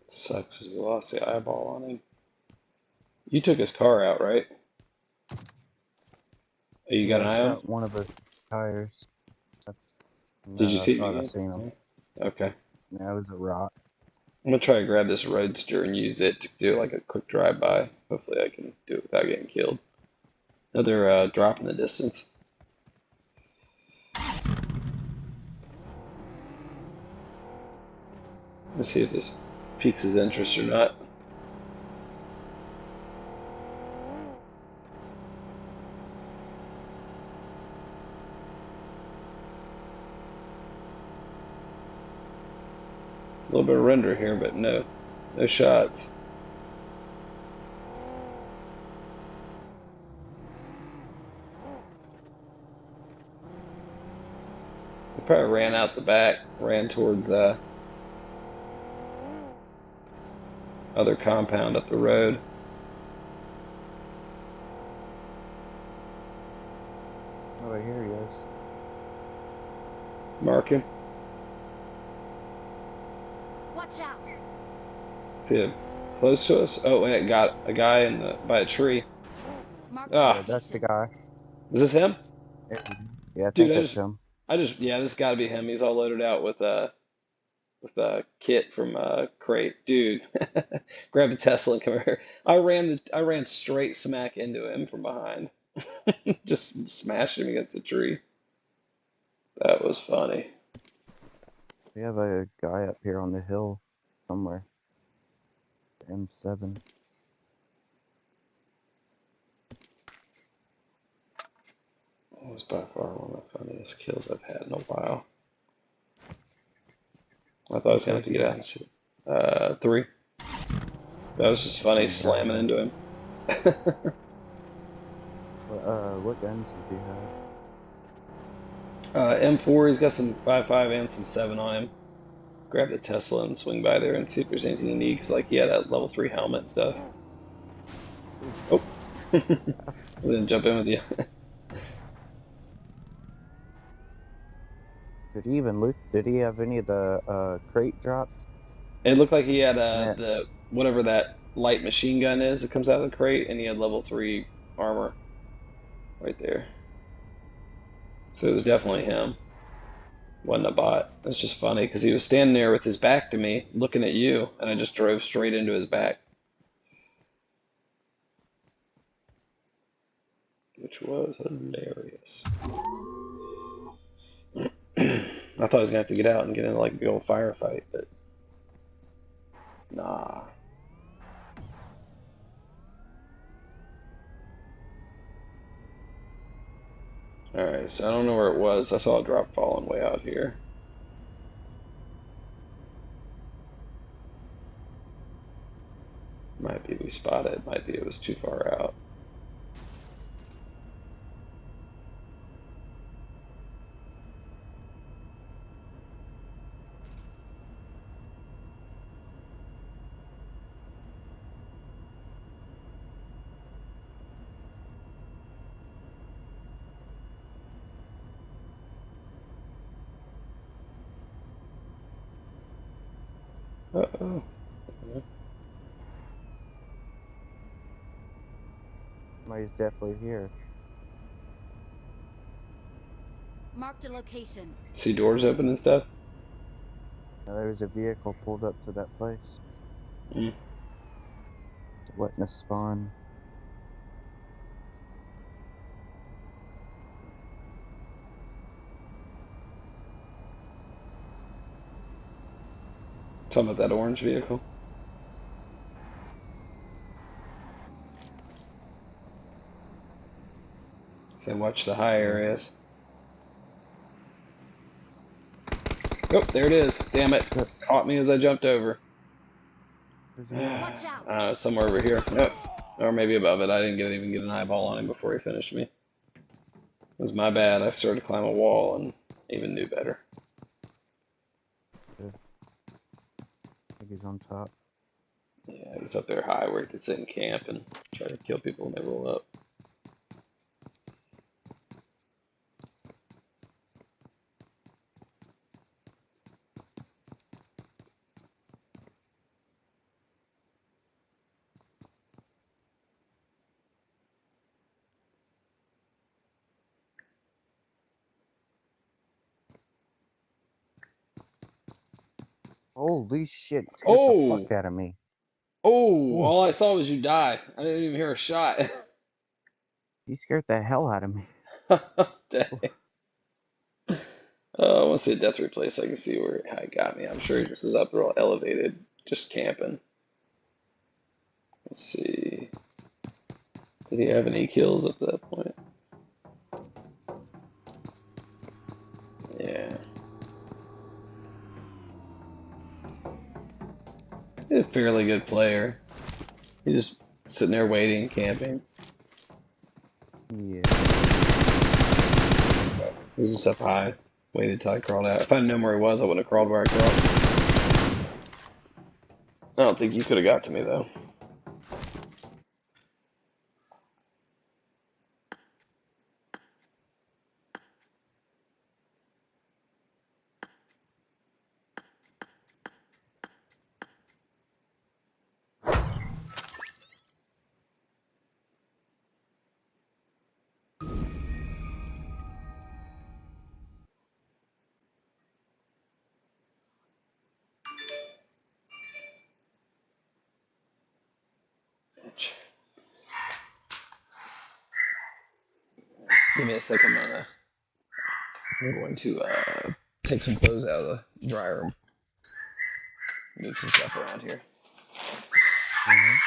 Sucks, we lost the eyeball on him. You took his car out, right? Oh, you got Yeah, an I eye on him? shot one of his tires. Did you No, I see him thought I again? seen him. Yeah. Okay. Yeah, it was a rock. I'm gonna try to grab this roadster and use it to do like a quick drive-by. Hopefully I can do it without getting killed. Another drop in the distance. Let's see if this piques his interest or not. A little bit of render here, but no shots. He probably ran out the back, ran towards other compound up the road. Oh, here he is. Mark him. Watch out! See him close to us. Oh, wait, got a guy by a tree. Marked Yeah, Ah, that's the location. guy. is this him? Yeah, I Dude, think that's him. yeah, this got to be him. He's all loaded out with a kit from crate. Dude, grab a Tesla and come here. I ran straight smack into him from behind. Just smashed him against the tree. That was funny. We have a guy up here on the hill somewhere. M7. That was by far one of the funniest kills I've had in a while. I thought I was gonna have to get out and shoot. 3. That was just funny slamming into him. What guns does he have? M4, he's got some 5.5 and some 7 on him. Grab the Tesla and swing by there and see if there's anything you need, because like he had that level 3 helmet and stuff. Oh, I was gonna jump in with you. Did he even loot? Did he have any of the crate drops? It looked like he had Yeah. the whatever that light machine gun is that comes out of the crate, and he had level 3 armor right there. So it was definitely him. Wasn't a bot. It's just funny because he was standing there with his back to me, looking at you, and I just drove straight into his back, which was hilarious. I thought I was gonna have to get out and get in like a big old firefight, but nah. Alright, so I don't know where it was. I saw a drop falling way out here. Might be we spotted it, might be it was too far out. Uh-oh. Somebody's definitely here. Marked a location. See doors open and stuff? Now, there was a vehicle pulled up to that place. Mm. It's waiting to spawn. Talking about that orange vehicle. Say watch the high areas. Oh, there it is. Damn it. Caught me as I jumped over. Watch out. I don't know, somewhere over here. Nope. Or maybe above it. I didn't even get an eyeball on him before he finished me. It was my bad. I started to climb a wall and even knew better. I think he's on top. Yeah, he's up there high where he could sit in camp and try to kill people when they roll up. Holy shit, it scared the Oh! fuck out of me. Oh! Oof. All I saw was you die. I didn't even hear a shot. He scared the hell out of me. Dang. I want to see a death replay so I can see where how he got me. I'm sure this is up real elevated, just camping. Let's see. Did he have any kills up to that point? Yeah. He's a fairly good player. He's just sitting there waiting, camping. Yeah. He was just up high, waited till I crawled out. If I'd known where he was, I wouldn't have crawled where I crawled. I don't think you could have got to me, though. Give me a second. I'm going to take some clothes out of the dryer and move some stuff around here. Alright.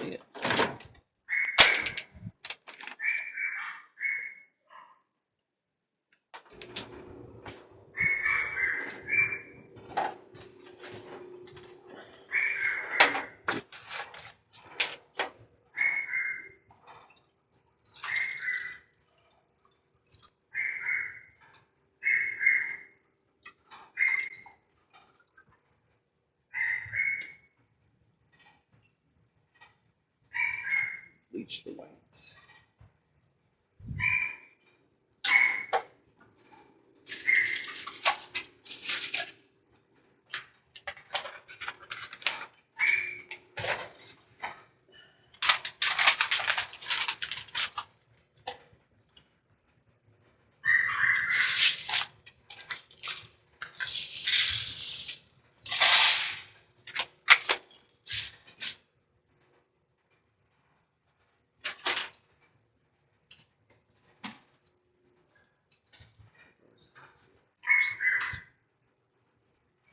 Yeah. Bleach the whites.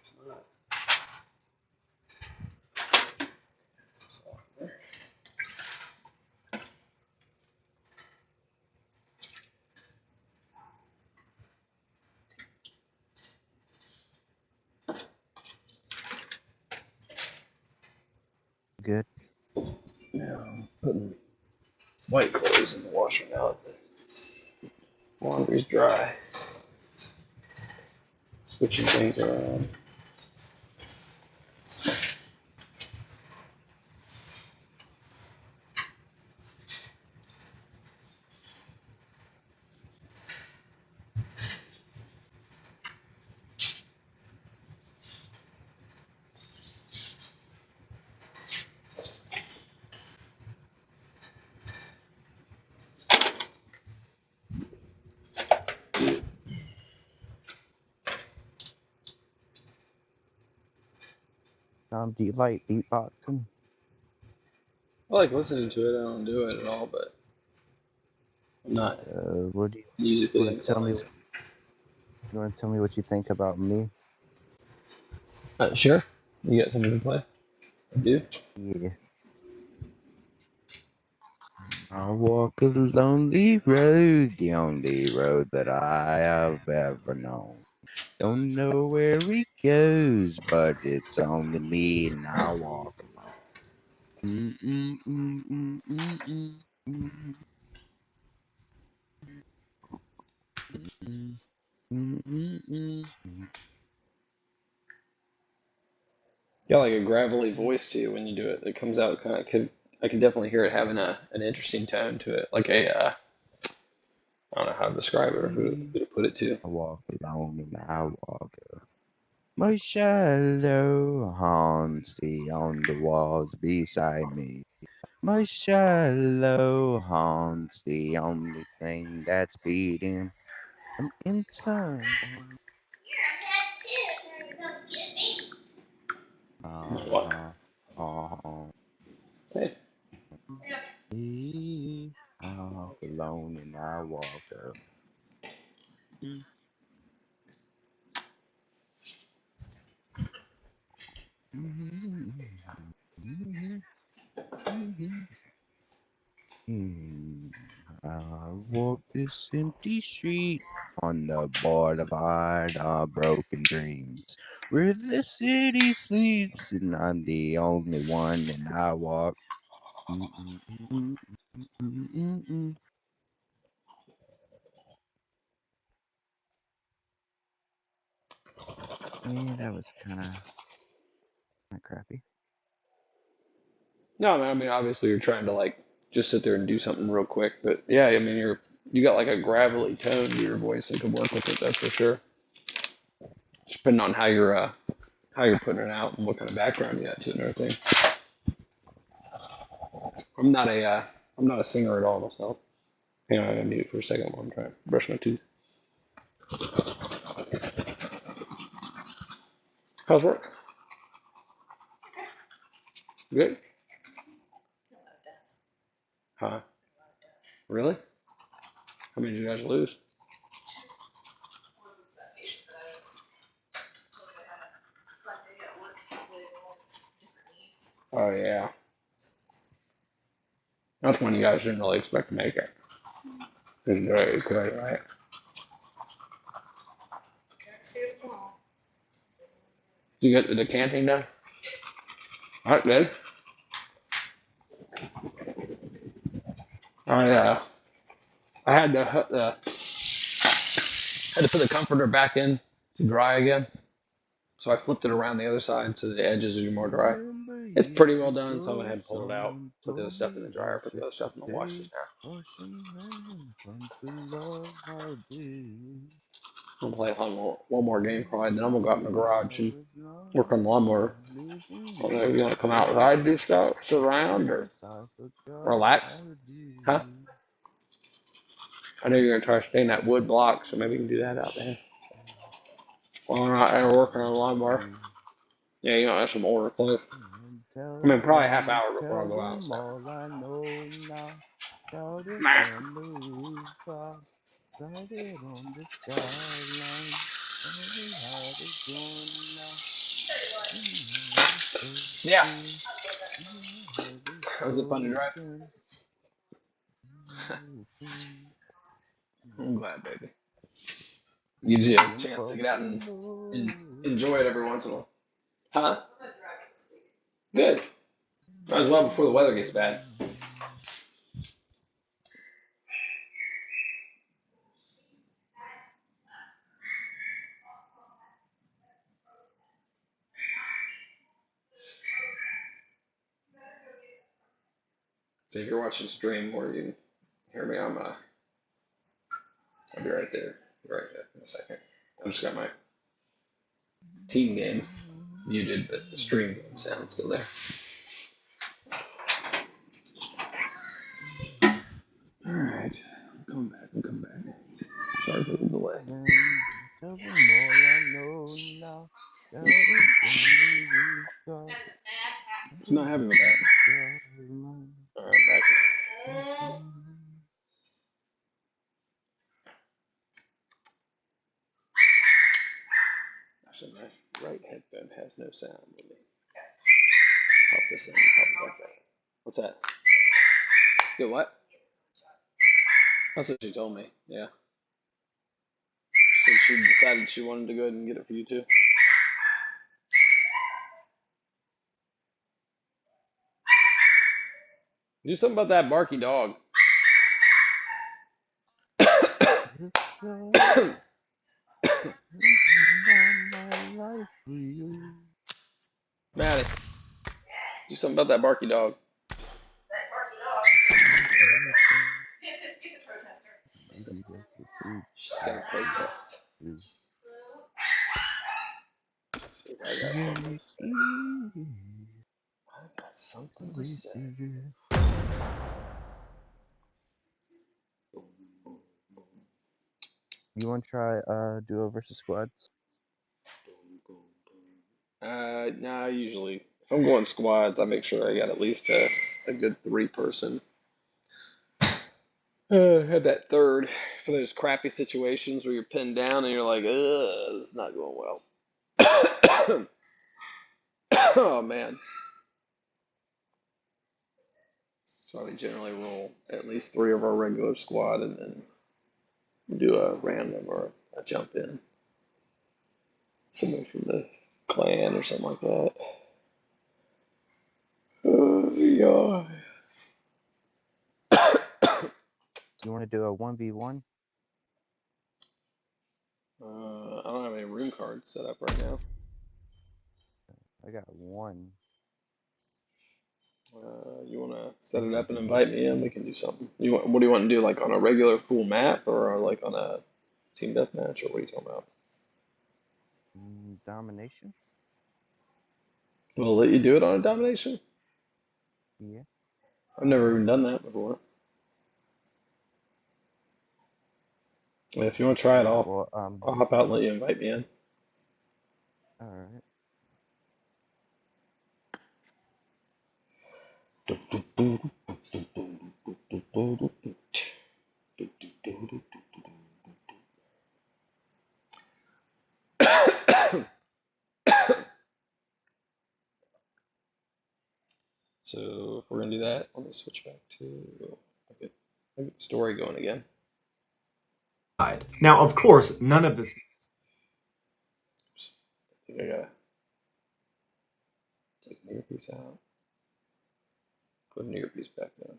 It's not. Good. Now I'm putting white clothes in the washer now that the laundry's dry. Switching things around. Do you like beatboxing? I like listening to it. I don't do it at all, but I'm not What do you musically want to tell me? inclined. You want to tell me what you think about me? Sure. You got something to play? I do. Yeah. I walk a lonely road, the only road that I have ever known. Don't know where it goes, but it's only me and I walk alone. Mm mm mm mm mm mm mm mm mm mm mm mm. You got like a gravelly voice to you when you do it. It comes out kind of. I can definitely hear it having an interesting tone to it, like a I don't know how to describe it or who to put it to. I walk alone and I walk. My shadow haunts on the walls beside me. My shadow haunts the only thing that's beating. I'm in time. What? Uh, uh, Hey, I walk alone and I walk up. I walk this empty street on the boulevard of broken dreams, where the city sleeps and I'm the only one, and I walk. Yeah, that was kind of Not crappy. No, man, I mean, obviously you're trying to like just sit there and do something real quick, but yeah, I mean, you got like a gravelly tone to your voice and can work with it. That's for sure. Just depending on how you're putting it out and what kind of background you got to it and everything. I'm not a singer at all myself. Hang on, I gotta mute it for a second while I'm trying to brush my teeth. How's work? Good? Huh? Really? How many did you guys lose? Oh yeah. That's when you guys didn't really expect to make it. It's great, right? Did you get the decanting done? Alright, good. I had to put the comforter back in to dry again. So I flipped it around the other side so the edges are more dry. It's pretty well done, so I went ahead and pulled it out, put the other stuff in the dryer, put the other stuff in the wash just now. I'm gonna play one more game probably, then I'm gonna go out in the garage and work on the lawnmower. Although you wanna come outside, do stuff, sit around, or relax? Huh? I know you're gonna try to stay in that wood block, so maybe you can do that out there. While I'm out there working on the lawnmower. Yeah, you know, have some older clothes. I mean, probably a half hour before I go out. So. Yeah. Was it fun to drive? I'm glad, baby. Gives you a chance to get out and enjoy it every once in a while. Huh? Good. Might as well before the weather gets bad. So if you're watching stream or you can hear me, I'll be right there. Be right there in a second. I just got my team game muted, but the stream game sound's still there. Alright. I'm coming back. Sorry for the delay. He's not happy with that. Alright, back. Actually, my right headphone has no sound. Let me pop this in. What's that? Get what? That's what she told me. Yeah. So she decided she wanted to go ahead and get it for you too. Do something about that barky dog. Maddie, do something about that barky dog. That barky dog. Get the protester. She's got a protest. Says I got something to say. I got something to say. You want to try duo versus squads? No, usually if I'm going squads, I make sure I got at least a good 3-person. Had that third for those crappy situations where you're pinned down and you're like, this is not going well. Oh man. So we generally roll at least 3 of our regular squad and then do a random or a jump in. Somebody from the clan or something like that. Yeah. You want to do a 1v1? I don't have any room cards set up right now. I got one. You want to set it up and invite me in? We can do something. What do you want to do? Like on a regular full map, or like on a team deathmatch, or what are you talking about? Domination? We'll let you do it on a domination. Yeah. I've never even done that before. If you want to try it, Yeah, I'll well, I'll hop out and let you invite me in. alright. So if we're gonna do that, let me switch back to I get the story going again. Now, of course, none of this. Oops. I think I gotta take the earpiece out. Put an earpiece back in.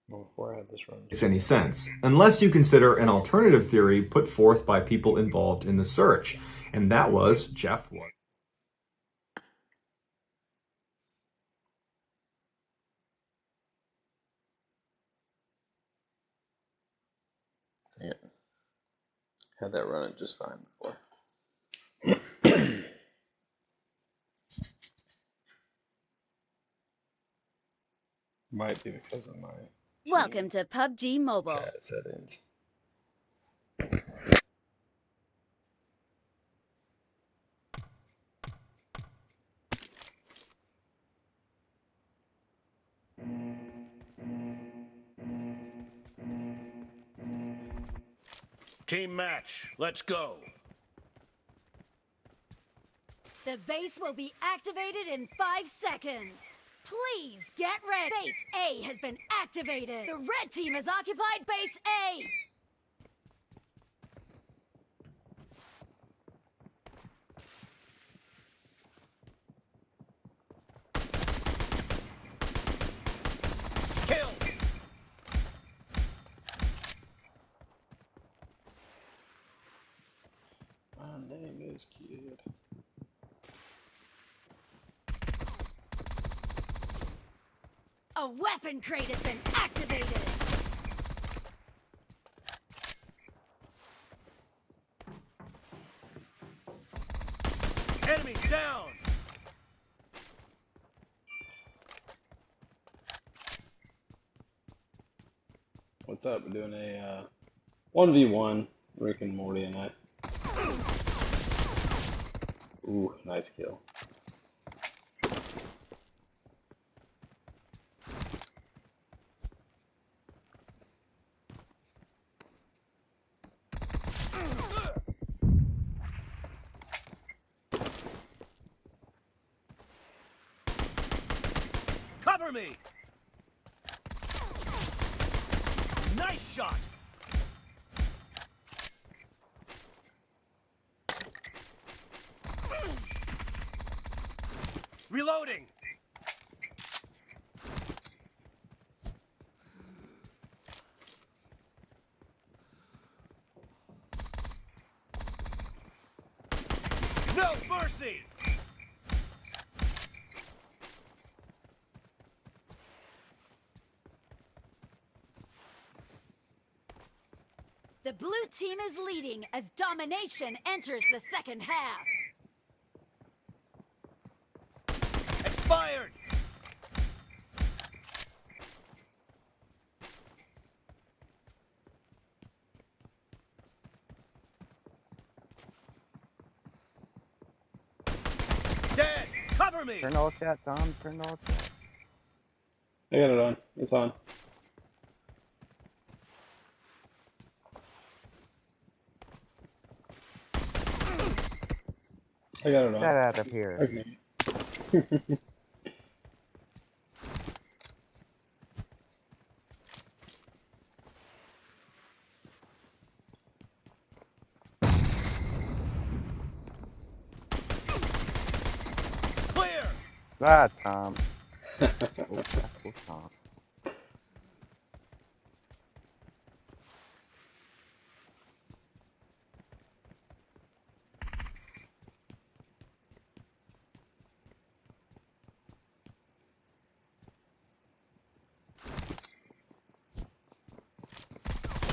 Well, before I have this run. Makes any sense, unless you consider an alternative theory put forth by people involved in the search, and that was Jeff was. Yeah, had that running just fine before. Might be because of my Welcome to PUBG Mobile. chat settings. Team match. Let's go. The base will be activated in 5 seconds. Please get ready. Base A has been activated. The red team has occupied base A. Kill. My name is Kid. A weapon crate has been activated. Enemy down. What's up? We're doing a 1v1 Rick and Morty and I. Ooh, nice kill. Cover me. Nice shot. Reloading. No mercy. The blue team is leading as domination enters the second half. Expired. Dead. Cover me. Turn all chat, Tom. Turn all chat. I got it on. It's on. I got it on. Get out of here. Okay. Clear. Ah, Tom. Old rascal Tom.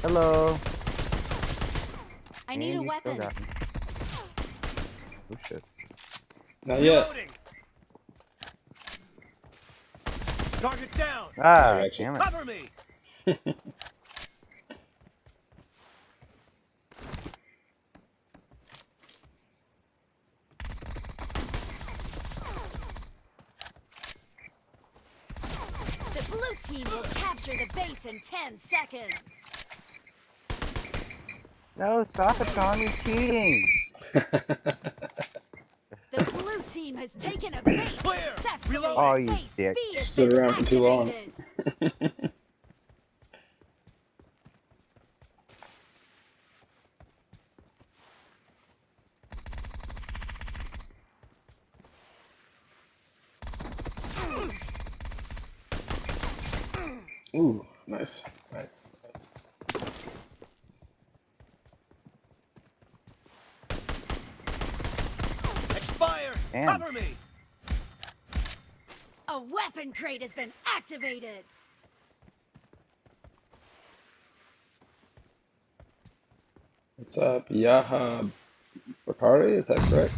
Hello. I need And a you still weapon. got me. Oh shit. Not yet. Reloading. Target down. I Ah, got you. damn it. Cover me. The blue team will capture the base in 10 seconds. No, stop it, Tom. You're cheating. The blue team has taken a base Clear. successfully. Reloading. Oh, you Base dick. B has Stood been around for too long. activated. Ooh, nice, nice, nice. Expired. Damn. Cover me. A weapon crate has been activated. What's up, Yaha Bakari? Is that correct?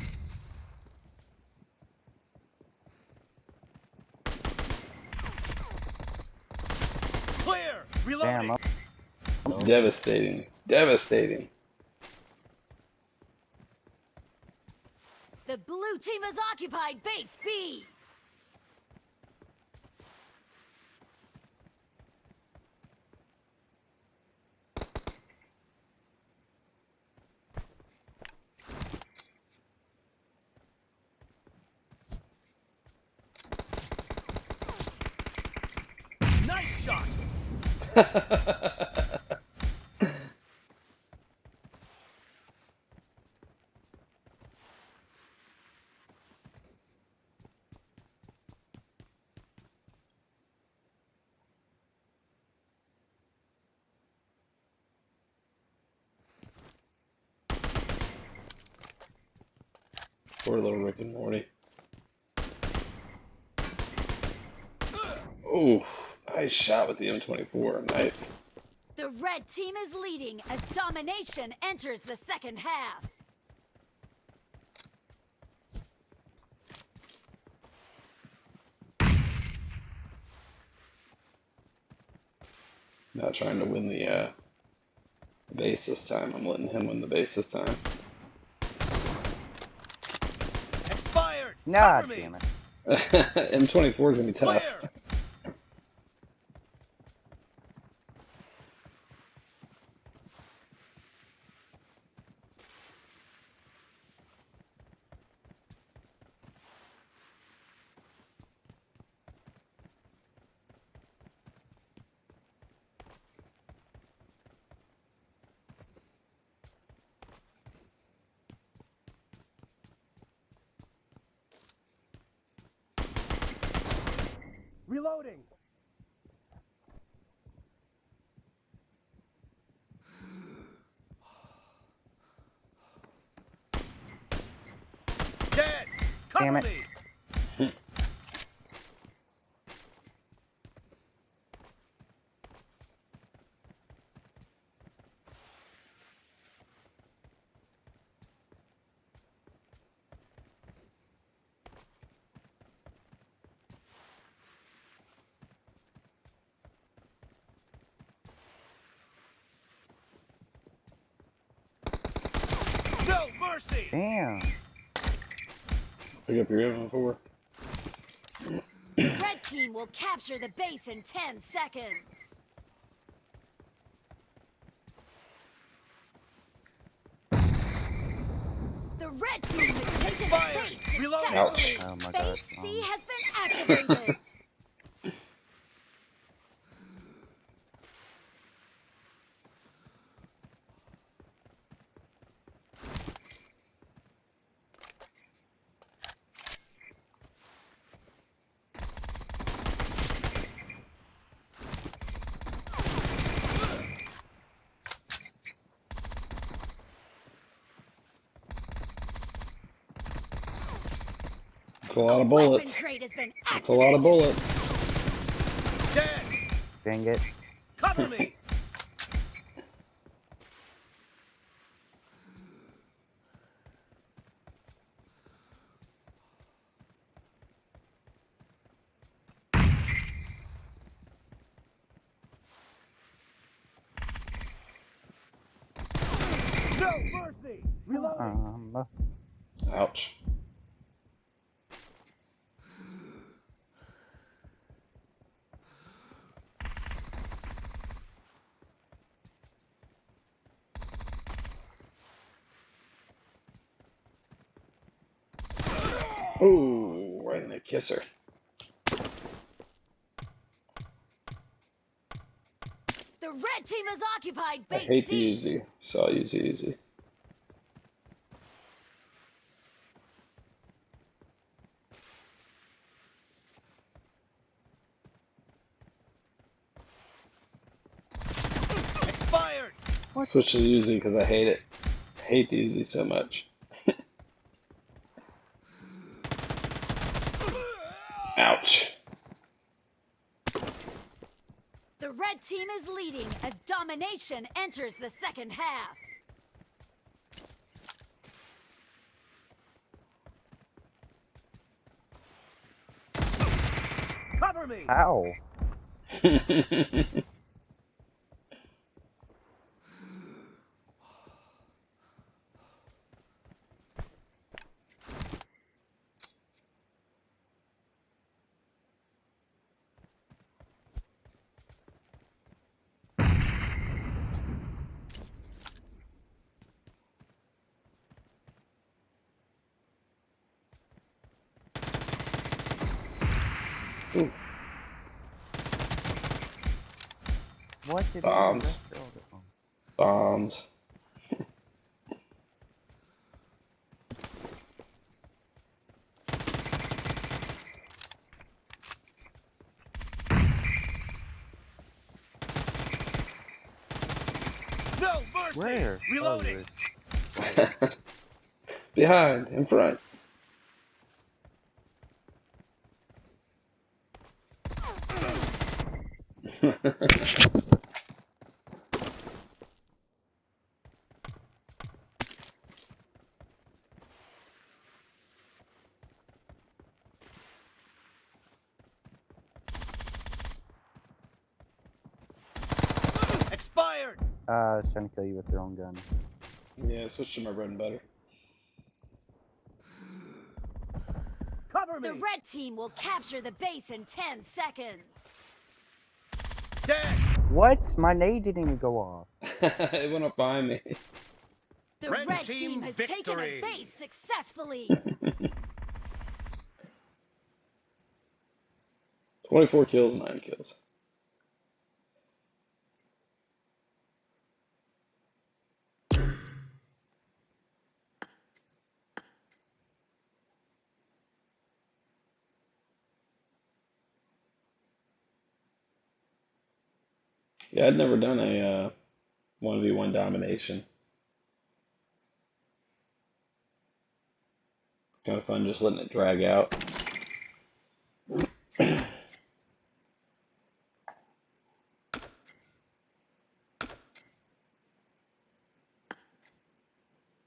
Clear. Damn. Reloading. It's devastating. It's devastating. The blue team has occupied base B. Nice shot. Poor little Rick and Morty. Oh, nice shot with the M24. Nice. The red team is leading as domination enters the second half. Not trying to win the base this time. I'm letting him win the base this time. Expired. Nah, Cover me. damn it. M24 is gonna be tough. Clear. Reloading. Dead. Damn Cover it. me. No mercy. Damn. Pick up your M4. The red team will capture the base in 10 seconds. The red team has taken Expired. the base Reloading. successfully. Ouch. Oh my Base god. C has been activated. That's a lot of A weapon bullets. crate has been That's a lot of activated. bullets. Dead. Dang it. Cover me. No mercy. Reloading. Ouch. Ooh, right in the kisser. The red team has occupied I base hate the C. Uzi, so I'll use the Uzi. Expired. Switch to the Uzi because I hate it. I hate the Uzi so much. Ouch. The red team is leading as domination enters the second half. Cover me. Ow. Ooh, What did he bombs. just throw? Oh. Bombs. No mercy. Where? Reloading. Oh, Behind, in front. Expired. I was trying to kill you with your own gun. Yeah, switch to my bread and butter. Cover The me. red team will capture the base in 10 seconds. Dead. What? My nade didn't even go off. It went up behind me. The Red red team team has taken victory. a base successfully. 24 kills, 9 kills. Yeah, I'd never done a 1v1 domination. It's kind of fun just letting it drag out.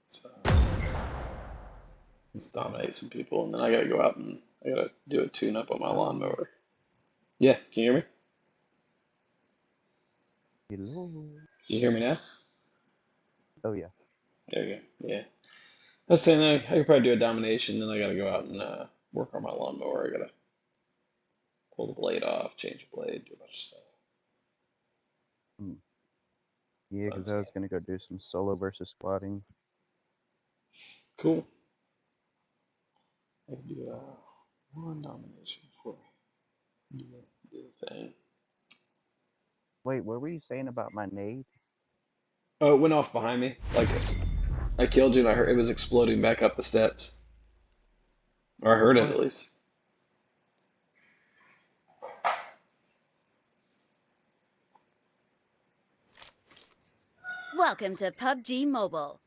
So, let's dominate some people, and then I gotta go out and I gotta do a tune-up on my lawnmower. Yeah, can you hear me? Hello. Can you hear me now? Oh yeah. There you go. Yeah. I was saying I could probably do a domination, then I gotta go out and work on my lawnmower. I gotta pull the blade off, change the blade, do a bunch of stuff. Hmm. Yeah, Fun because I was stuff. gonna go do some solo versus squatting. Cool. I can do one domination before I do the thing. Wait, what were you saying about my nade? Oh, it went off behind me. Like I killed you and I heard it was exploding back up the steps. Or I heard it What? at least. Welcome to PUBG Mobile.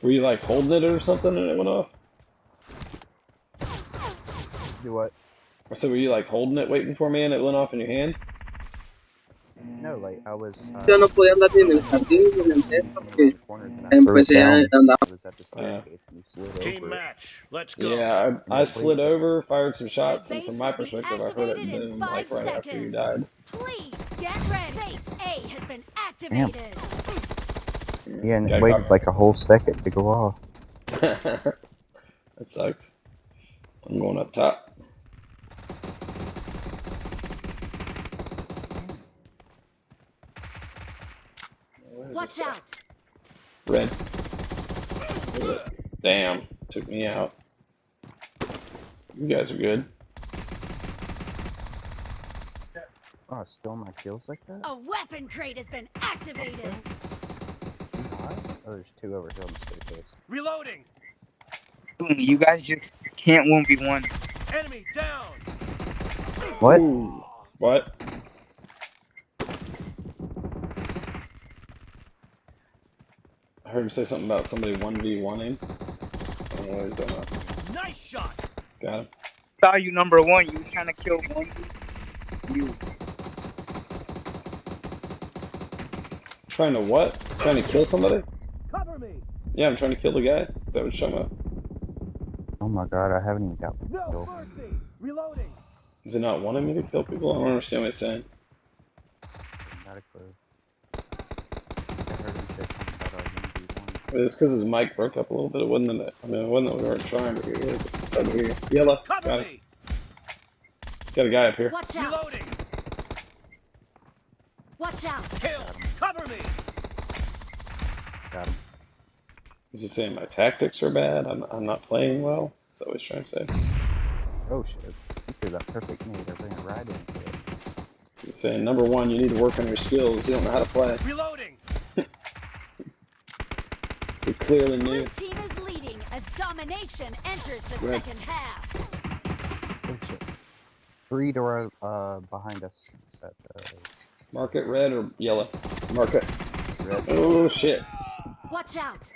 Were you like holding it or something and it went off? Do what? So were you like holding it, waiting for me, and it went off in your hand? No, like I was Yo no podía andar ni en el running jardín towards ni you, en el and then you centro came porque around the corner, and then I threw it empecé a down. andar. It was at the staircase, and you slid Team over it. match. Let's go. Yeah, And I it slid waited. over, fired some The shots, and base from my will be perspective, I heard it activated in boom 5 like right after you seconds. died. Please get ready. Base A has been activated. Yeah, and it Guy waited like a whole second to go off. That sucks. I'm going up top. Where is Watch this guy? out. Red. Damn, took me out. You guys are good. Oh, it's still my kills like that? A weapon crate has been activated. Too high? Oh, there's two over here on the staircase. Reloading. You guys just can't 1v1. Enemy down. What? Ooh. What? I heard him say something about somebody 1v1ing. I don't know what he's doing. Nice shot. Got him. Saw you number one. You was trying to kill one. You. Trying to what? Trying to kill somebody? Cover me. Yeah, I'm trying to kill the guy. Is that what you're talking about? Oh my god, I haven't even got one No kill. mercy. Reloading. Is he not wanting me to kill people? I don't understand what he's saying. Not a clue. I heard him say something about our 1v1. It's because his mic broke up a little bit. It wasn't that. I mean, it wasn't that we weren't trying to hear you. Just hard to hear you. Yellow. Cover Got it. me. Got a guy up here. Watch out. Reloading. Watch out. Kill. Cover me. Got him. Is he saying my tactics are bad? I'm not playing well? Is that what he's trying to say? Oh shit. You threw that perfect nade. I ran right into it. He's saying, number one, you need to work on your skills. You don't know how to play. Reloading. We clearly Blue knew. team is leading as domination enters the Red. second half. Oh shit. 3 door behind us. At, Mark it red or yellow? Mark it. red. Oh, shit. Watch out.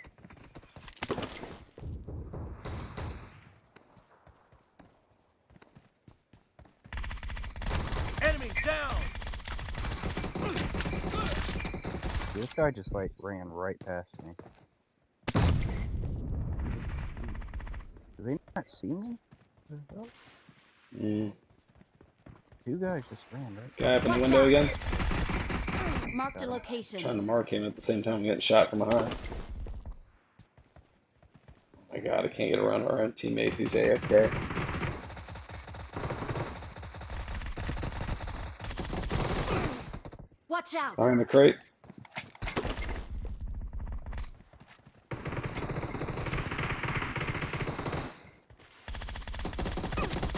Enemy down. This guy just like ran right past me. Oh, shoot. Do they not see me? What the hell? Mm. Two guys just ran right Guy up in the Watch window out. again. Marked a location. Trying to mark him at the same time getting shot from behind. Oh my god, I can't get around our own teammate who's AFK. Watch out. Behind the crate.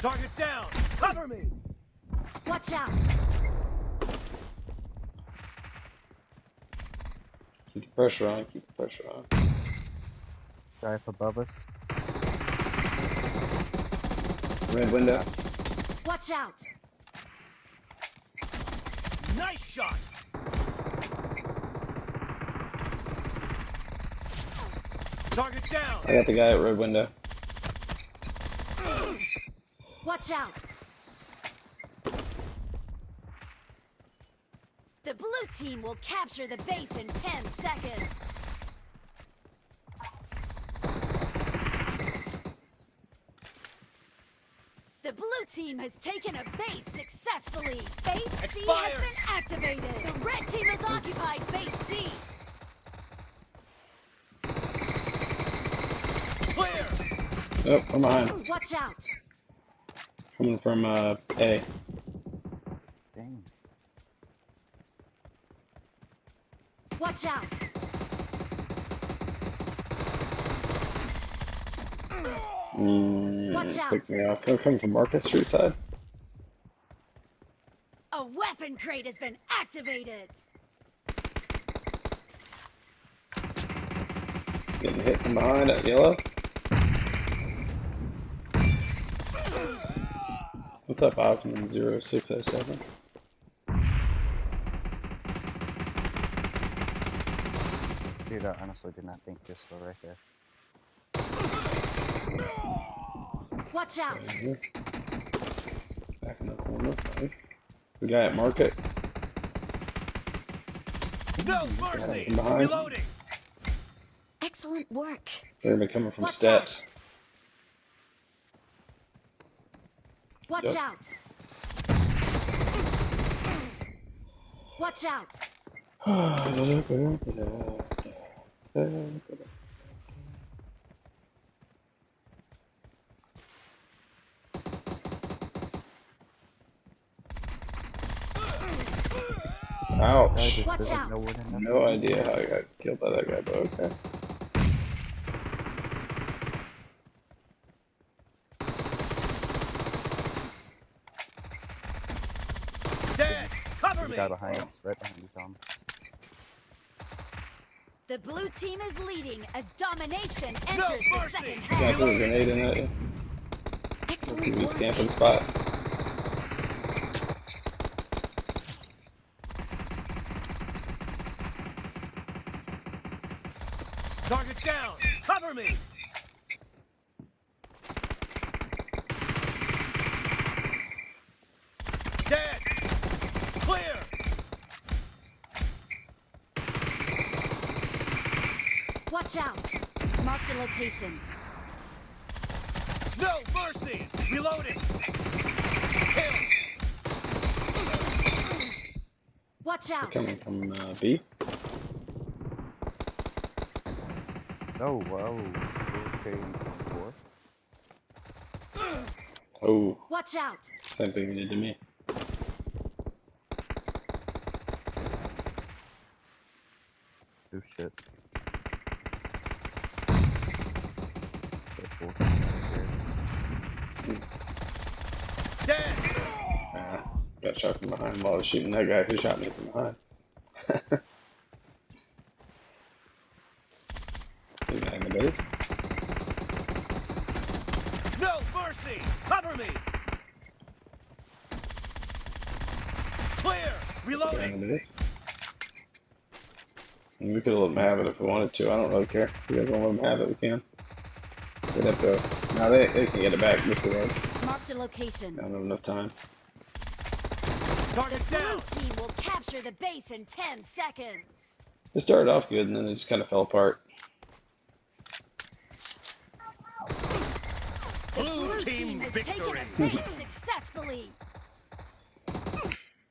Target down. Cover me. Watch out. Keep the pressure on. Keep the pressure on. Guy up above us. Red window. Watch out. Nice shot. Target down. I got the guy at red window. Watch out. The blue team will capture the base in 10 seconds. The blue team has taken a base successfully. Base C has Expired. been activated. The red team has occupied base C. Clear. Oh, I'm behind. Watch out. Coming from A. Dang. Watch out. Watch out. Picked me off. Coming from Marcus Street side. A weapon crate has been activated. Getting hit from behind at yellow. What's up, Osman 0607? Dude, I honestly did not think this was right there. Watch out. Right here. nice. The guy at Market. No Got him mercy. from behind. Reloading. Excellent work. They're gonna be coming from Watch steps. Watch Yep. out. Watch out. I Ouch. just Watch doesn't out. know what enough No is. idea how I got killed by that guy, but okay. Dead. Cover There's a me. guy behind us, right behind you, Tom. The blue team is leading as domination No enters the mercy. second Guy half. threw a grenade in at you. Excellent TV work. camping spot. Target down. Cover me. Dead. Clear. Watch out. Marked a location. No mercy. Reloading. Kill. Watch They're out. coming from B. Oh, whoa. Okay, four. Oh, Watch out. same thing he did to me. Oh, shit. They're forcing me out here. Dead. Got shot from behind while I was shooting that guy who shot me from behind. The guy in the base. No mercy. Cover me. Clear. The guy in Reloading. the base. And we could have let him have it if we wanted to. I don't really care. If you guys want to let him have it, we can. We'd have to. No, they can get it back. This is road. Marked a location. I don't have enough time. Target Blue down. team will capture the base in 10 seconds. It started off good and then it just kind of fell apart. The Blue blue team team has victory. taken a base successfully.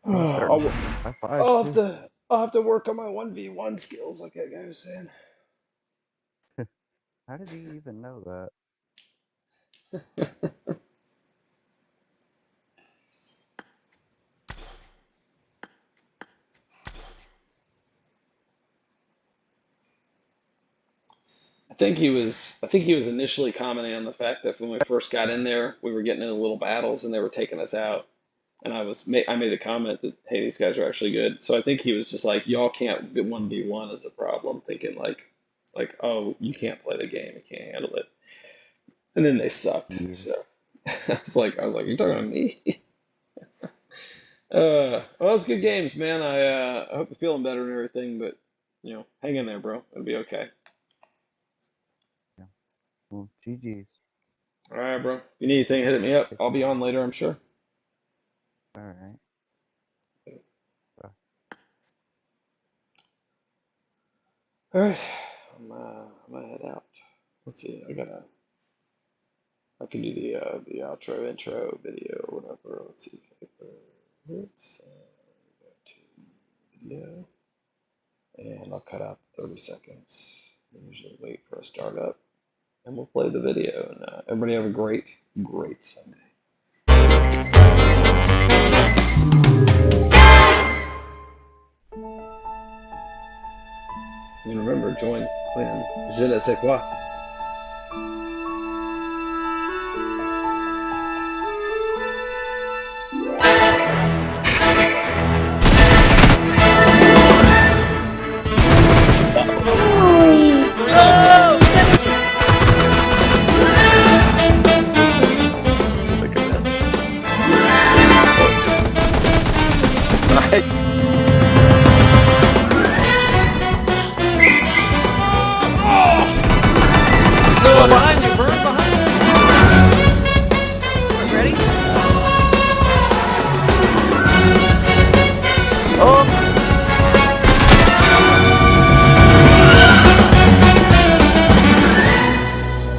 High five, too. I'll have to work on my 1v1 skills like that guy was saying. How did he even know that? I think he was initially commenting on the fact that when we first got in there, we were getting into little battles and they were taking us out. And I made the comment that, hey, these guys are actually good. So I think he was just like, y'all can't 1v1 is a problem, thinking like, oh, you can't play the game, you can't handle it. And then they sucked. Yeah. So I was like, you're talking to me? Well, it's good games, man. I hope you're feeling better and everything, but hang in there, bro. It'll be okay. Yeah. Well, GG's. All right, bro. If you need anything, hit me up. I'll be on later, I'm sure. Alright. All right, I'm gonna head out. Let's see. I can do the outro intro video or whatever. Let's see. Let's go to video, and I'll cut out 30 seconds. I usually wait for a startup, and we'll play the video. And everybody have a great Sunday. And remember, join clan Je ne sais quoi.